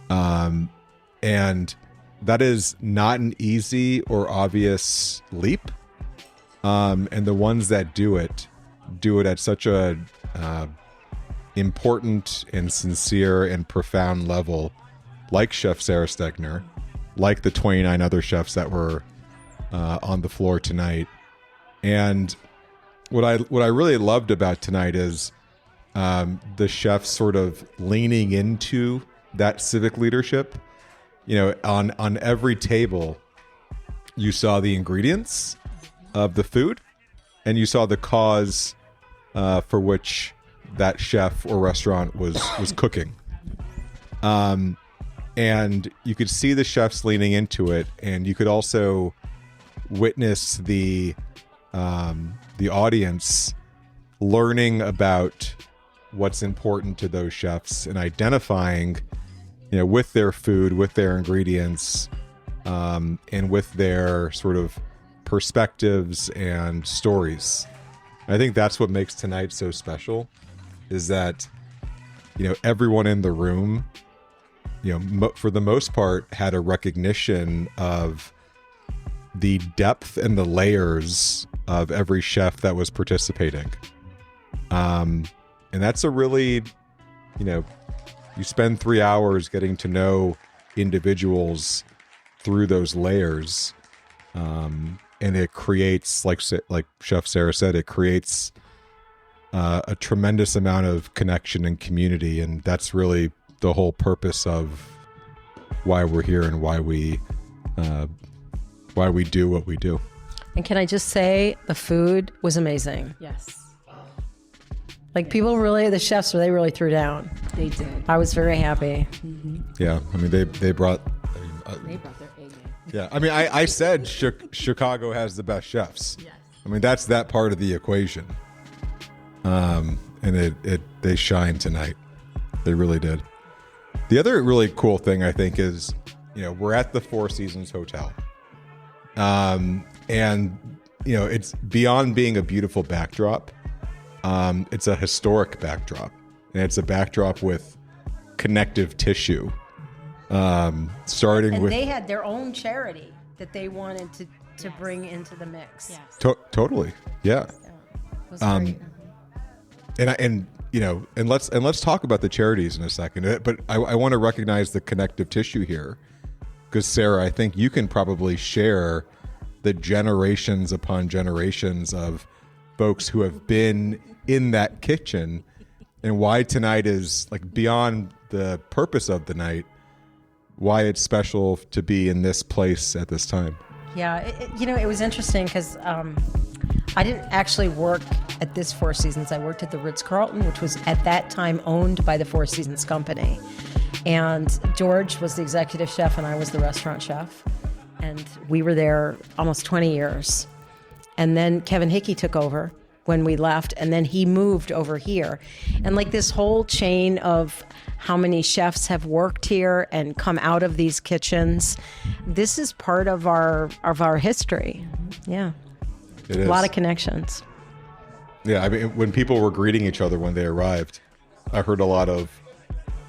And that is not an easy or obvious leap. And the ones that do it at such a important and sincere and profound level, like Chef Sarah Stegner, like the 29 other chefs that were on the floor tonight. And what I really loved about tonight is the chefs sort of leaning into that civic leadership. On every table, you saw the ingredients of the food, and you saw the cause for which that chef or restaurant was cooking. And you could see the chefs leaning into it, and you could also witness the audience learning about what's important to those chefs and identifying, with their food, with their ingredients, and with their sort of perspectives and stories. I think that's what makes tonight so special, is that, everyone in the room, for the most part, had a recognition of the depth and the layers of every chef that was participating. And that's a really, you spend 3 hours getting to know individuals through those layers. And it creates, like Chef Sarah said, it creates a tremendous amount of connection and community. And that's really the whole purpose of why we're here and why we do what we do. And can I just say, the food was amazing. Yes. The chefs, they really threw down. They did. I was very happy. Mm-hmm. Yeah, I mean, they brought... They brought their A game. Yeah, I mean, I said Chicago has the best chefs. Yes. I mean, that's that part of the equation. And they shine tonight. They really did. The other really cool thing, I think, is, we're at the Four Seasons Hotel. And, it's beyond being a beautiful backdrop. It's a historic backdrop. And it's a backdrop with connective tissue. Starting with... they had their own charity that they wanted to bring into the mix. Yes. Totally. Yeah. It was great. And let's talk about the charities in a second. But I want to recognize the connective tissue here, because Sarah, I think you can probably share the generations upon generations of folks who have been in that kitchen, and why tonight is, like, beyond the purpose of the night, why it's special to be in this place at this time. Yeah, it was interesting because I didn't actually work at this Four Seasons. I worked at the Ritz-Carlton, which was at that time owned by the Four Seasons Company. And George was the executive chef and I was the restaurant chef. And we were there almost 20 years. And then Kevin Hickey took over when we left, and then he moved over here. And like this whole chain of how many chefs have worked here and come out of these kitchens, this is part of our history. Yeah. It is. A lot of connections. Yeah, I mean, when people were greeting each other when they arrived, I heard a lot of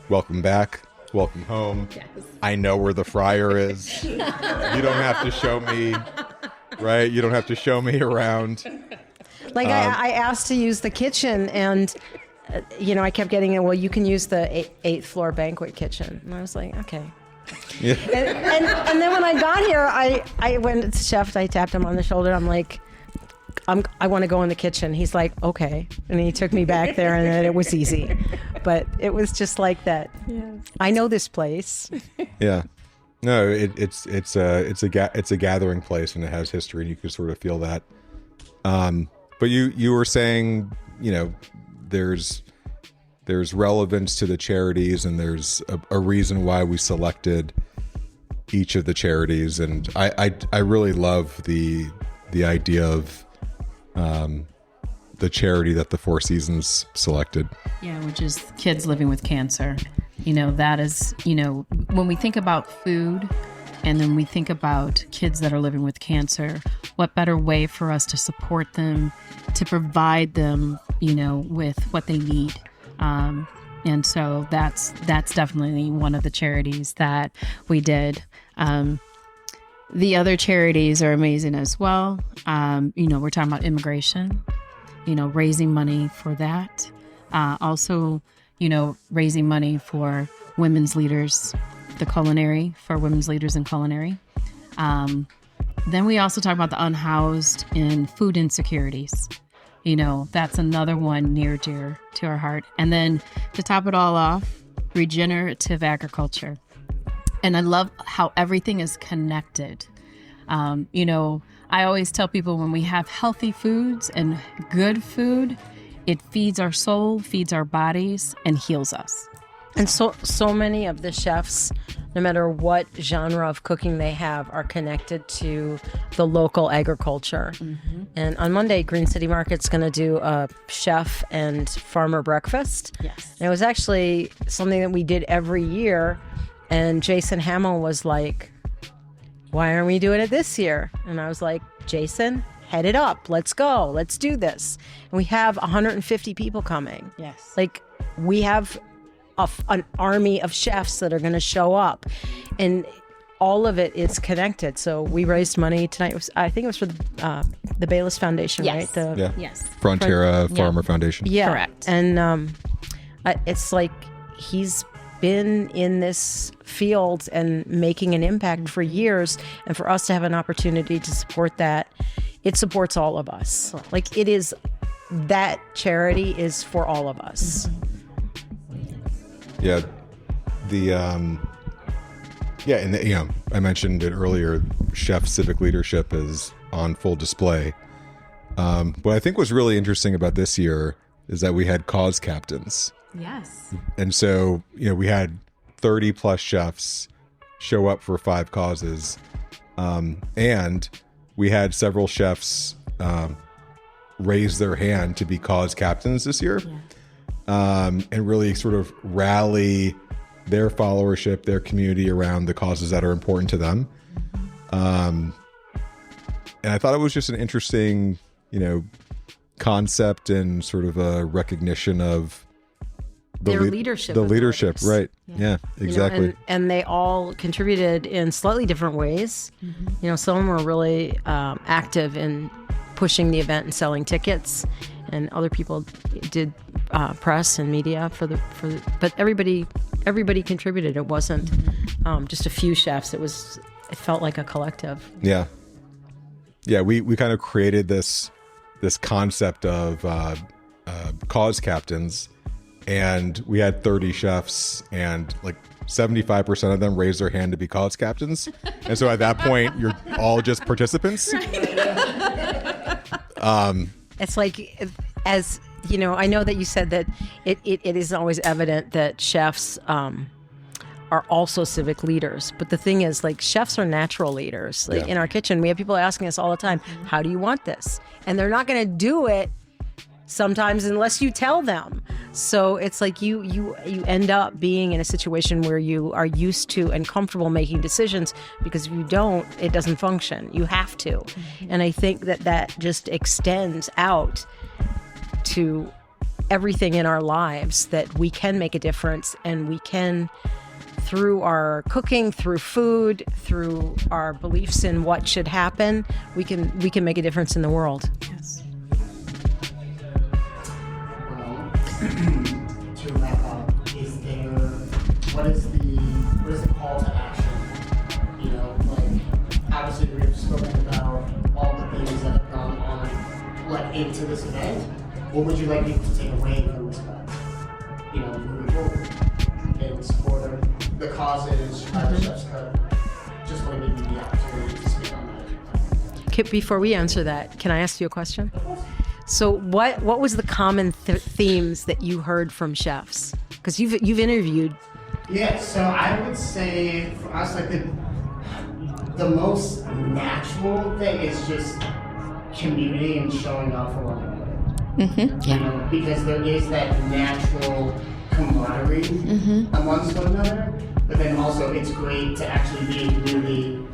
welcome back, welcome home. Yes. I know where the fryer is. You don't have to show me, right? You don't have to show me around. Like I asked to use the kitchen, and I kept getting it. Well, you can use the 8th floor banquet kitchen, and I was like, okay. Yeah. And then when I got here, I went to the chef. I tapped him on the shoulder. I'm like, I want to go in the kitchen. He's like, okay, and he took me back there, and then it was easy. But it was just like that. Yeah. I know this place. Yeah. No, it's a gathering place, and it has history, and you can sort of feel that. But you were saying, there's relevance to the charities, and there's a reason why we selected each of the charities, and I really love the idea of the charity that the Four Seasons selected. Yeah, which is kids living with cancer. That is, when we think about food and then we think about kids that are living with cancer, what better way for us to support them, to provide them, with what they need. And so that's definitely one of the charities that we did. The other charities are amazing as well. We're talking about immigration, raising money for that. Also, raising money for women's leaders, for women's leaders in culinary. Then we also talk about the unhoused and food insecurities. That's another one near dear to our heart. And then to top it all off, regenerative agriculture. And I love how everything is connected. I always tell people when we have healthy foods and good food, it feeds our soul, feeds our bodies, and heals us. And so many of the chefs, no matter what genre of cooking they have, are connected to the local agriculture. Mm-hmm. And on Monday, Green City Market's going to do a chef and farmer breakfast. Yes. And it was actually something that we did every year. And Jason Hamill was like, why aren't we doing it this year? And I was like, Jason, head it up. Let's go. Let's do this. And we have 150 people coming. Yes. Like, we have an army of chefs that are going to show up. And all of it is connected. So we raised money tonight. I think it was for the Bayless Foundation, yes. right? Yes. Frontera Farmer Foundation. Yeah. Correct. And it's like he's been in this field and making an impact for years, and for us to have an opportunity to support that, it supports all of us. Like, it is, that charity is for all of us. Yeah, and I mentioned it earlier, chef civic leadership is on full display. What I think was really interesting about this year is that we had cause captains. Yes. And so, we had 30 plus chefs show up for 5 causes. And we had several chefs raise their hand to be cause captains this year. Yeah. And really sort of rally their followership, their community around the causes that are important to them. And I thought it was just an interesting, concept and sort of a recognition of their leadership. The leadership, right. Yeah, exactly. And they all contributed in slightly different ways. Mm-hmm. Some of them were really active in pushing the event and selling tickets, and other people did press and media but everybody contributed. It wasn't just a few chefs. It felt like a collective. Yeah. We kind of created this concept of cause captains, and we had 30 chefs, and like 75% of them raised their hand to be cause captains. And so at that point, you're all just participants. It's like, as I know that you said that it is always evident that chefs are also civic leaders. But the thing is, like, chefs are natural leaders. Like, in our kitchen, we have people asking us all the time, how do you want this? And they're not going to do it sometimes unless you tell them. So it's like you end up being in a situation where you are used to and comfortable making decisions, because if you don't, it doesn't function. You have to. And I think that just extends out to everything in our lives, that we can make a difference and we can through our cooking, through food, through our beliefs in what should happen, we can make a difference in the world. Yes. To wrap up, what is the call to action? You know, like obviously we've spoken about all the things that have gone on led into this event. What would you like people to take away from this event? You know, moving forward in support of the causes, Chicago Chefs Club. Just want to give you the opportunity to speak on that. Kip, before we answer that, can I ask you a question? So what was the common themes that you heard from chefs? Because you've interviewed. Yeah, so I would say for us, like the most natural thing is just community and showing up for one another. Mm-hmm. You know, because there is that natural camaraderie amongst one another, but then also it's great to actually be in community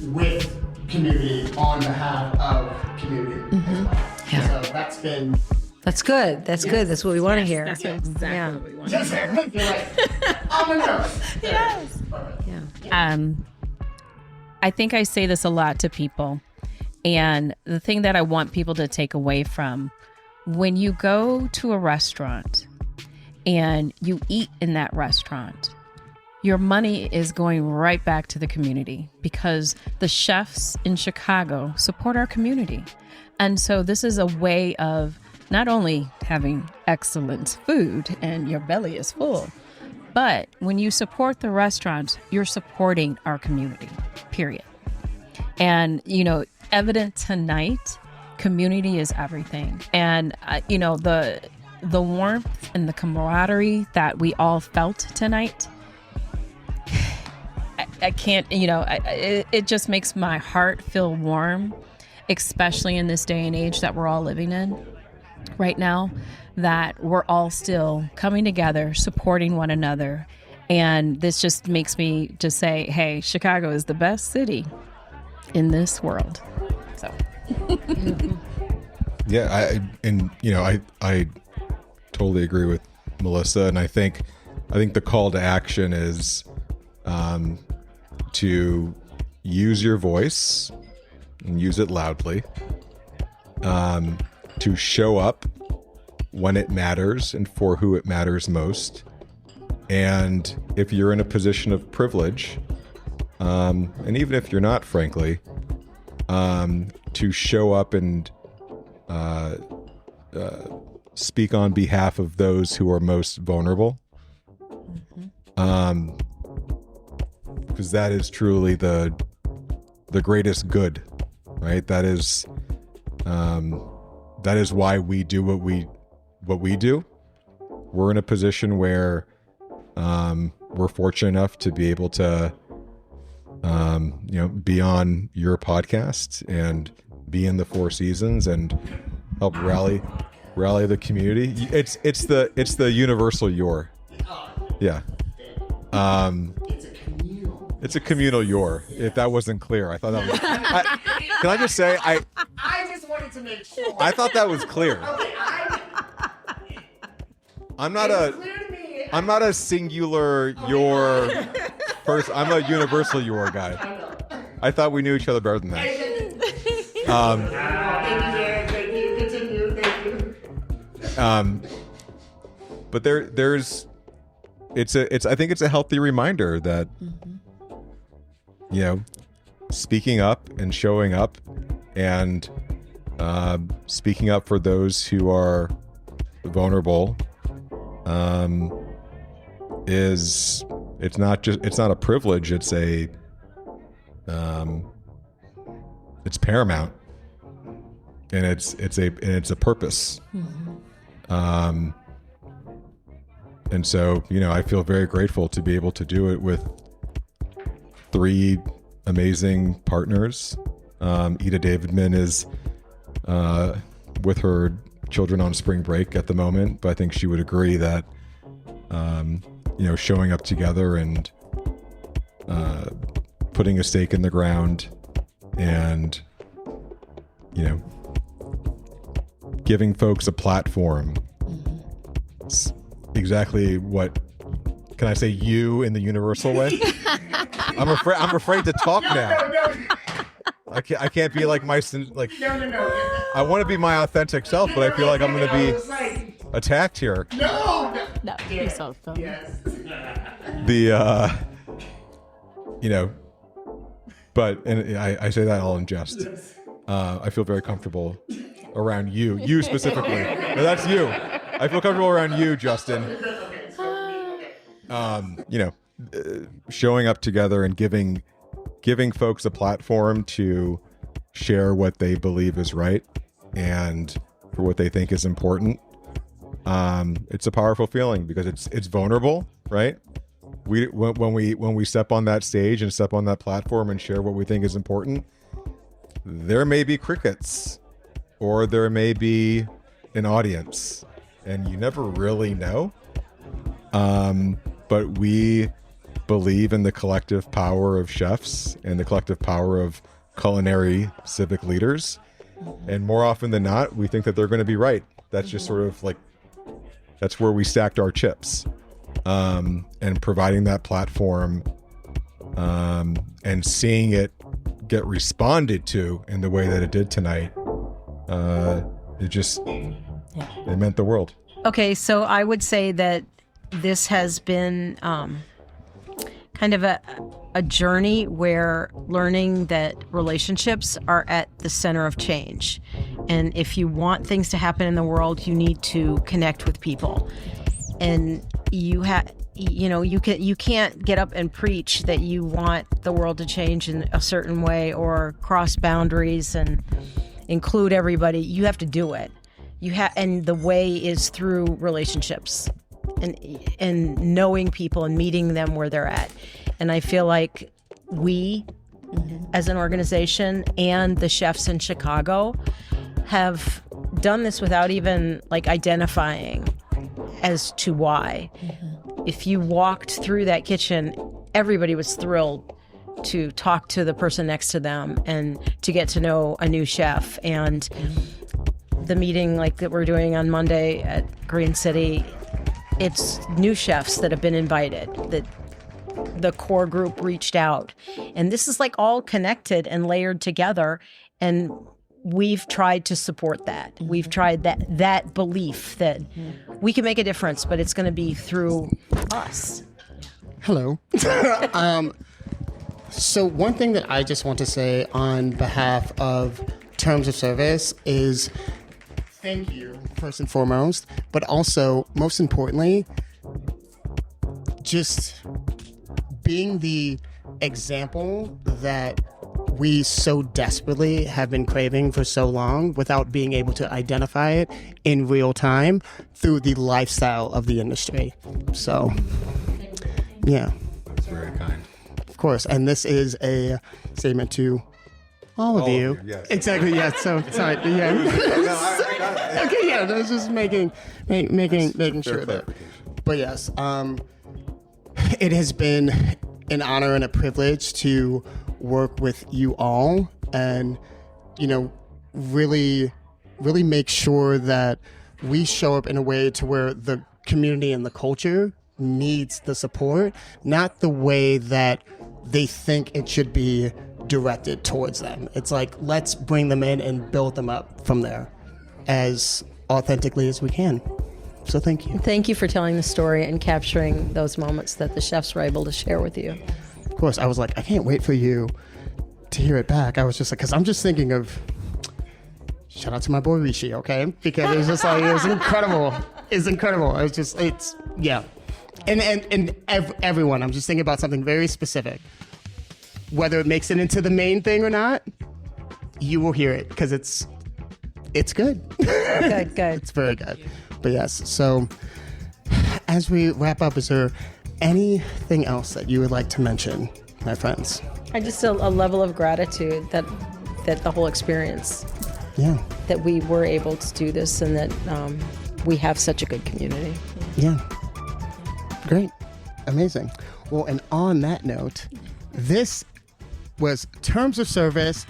with community on behalf of community as well. Yeah. So that's good. That's good. That's what we want to hear. That's exactly what we want to hear. You're like, oh my God. Yes. Yeah. I think I say this a lot to people, and the thing that I want people to take away from, when you go to a restaurant and you eat in that restaurant, your money is going right back to the community because the chefs in Chicago support our community. And so this is a way of not only having excellent food and your belly is full, but when you support the restaurant, you're supporting our community, period. And, you know, evident tonight, community is everything. And, you know, the warmth and the camaraderie that we all felt tonight, I can't, you know, it just makes my heart feel warm, especially in this day and age that we're all living in right now, that we're all still coming together, supporting one another. And this just makes me just say, hey, Chicago is the best city in this world. So. Yeah, I totally agree with Melissa, and I think the call to action is to use your voice and use it loudly, to show up when it matters and for who it matters most, and if you're in a position of privilege, and even if you're not, frankly, to show up and speak on behalf of those who are most vulnerable, because that is truly the greatest good, right? That is why we do what we do. We're in a position where we're fortunate enough to be able to be on your podcast and be in the Four Seasons and help rally the community. It's the universal your. Yeah. It's a communal your. If that wasn't clear, I thought that was. Can I just say I just wanted to make sure. I thought that was clear. Okay, I'm not a singular your person. I'm a universal your guy. I thought we knew each other better than that. But there's I think it's a healthy reminder that speaking up and showing up and speaking up for those who are vulnerable it's not a privilege, it's paramount, and it's a purpose. And so, I feel very grateful to be able to do it with 3 amazing partners. Ida Davidman is with her children on spring break at the moment, but I think she would agree that showing up together and putting a stake in the ground and giving folks a platform. It's exactly what Can I say you in the universal way? I'm afraid to talk now. I can't be like my No. I want to be my authentic self, but I feel like I'm going to be attacked here. No. You're so fun. Yes. But and I say that all in jest. I feel very comfortable around you specifically. No, that's you. I feel comfortable around you, Justin. Showing up together and giving folks a platform to share what they believe is right and for what they think is important. It's a powerful feeling because it's vulnerable, right? When we step on that stage and step on that platform and share what we think is important, there may be crickets or there may be an audience, and you never really know. But we believe in the collective power of chefs and the collective power of culinary civic leaders. And more often than not, we think that they're going to be right. That's just sort of like, that's where we stacked our chips. And providing that platform and seeing it get responded to in the way that it did tonight, it meant the world. Okay, so I would say that this has been kind of a journey where learning that relationships are at the center of change. And if you want things to happen in the world, you need to connect with people. And you can't get up and preach that you want the world to change in a certain way or cross boundaries and include everybody. You have to do it. And the way is through relationships and knowing people and meeting them where they're at. And I feel like we, as an organization, and the chefs in Chicago have done this without even identifying as to why. If you walked through that kitchen, everybody was thrilled to talk to the person next to them and to get to know a new chef. And the meeting that we're doing on Monday at Green City, it's new chefs that have been invited, that the core group reached out. And this is all connected and layered together. And we've tried to support that. We've tried that belief that we can make a difference, but it's going to be through us. Hello. So one thing that I just want to say on behalf of Terms of Service is thank you, first and foremost, but also, most importantly, just being the example that we so desperately have been craving for so long without being able to identify it in real time through the lifestyle of the industry. So, yeah. That's very kind. Of course. And this is a statement to all of you. Yes. Exactly. Yeah. So sorry. Yeah. Okay. Yeah. I was just making sure that. But yes, it has been an honor and a privilege to work with you all, and really make sure that we show up in a way to where the community and the culture needs the support, not the way that they think it should be directed towards them. It's let's bring them in and build them up from there as authentically as we can. So thank you. Thank you for telling the story and capturing those moments that the chefs were able to share with you. Of course, I was I can't wait for you to hear it back. I was just because I'm just thinking of, shout out to my boy Rishi, okay? Because it was just it was incredible. It's incredible. Yeah. And everyone, I'm just thinking about something very specific. Whether it makes it into the main thing or not, you will hear it because it's good. Good. It's very good. But yes, so as we wrap up, is there anything else that you would like to mention, my friends? I just a level of gratitude that the whole experience, that we were able to do this, and that we have such a good community. Yeah. Great. Amazing. Well, and on that note, this was Terms of Service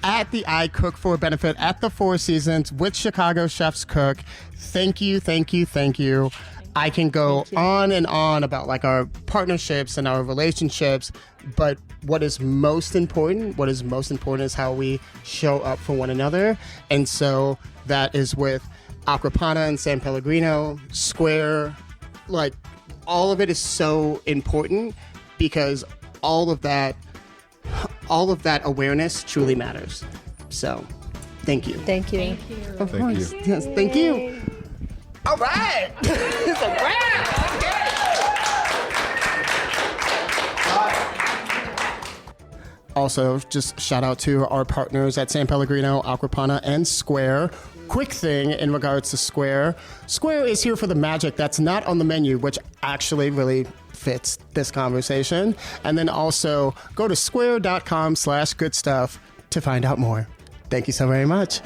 at the I Cook for Benefit at the Four Seasons with Chicago Chefs Cook. Thank you. I can go on and on about like our partnerships and our relationships, but what is most important is how we show up for one another. And so that is with Aquapana and San Pellegrino, Square, like all of it is so important because all of that awareness truly matters. So thank you. Thank you. Of Thank course. you. Yes, thank you. All right. It's a wrap. Okay. Also, just shout out to our partners at San Pellegrino, Aquapana, and Square. Quick thing in regards to Square. Square is here for the magic that's not on the menu, which actually really fits this conversation. And then also go to square.com/goodstuff to find out more. Thank you so very much.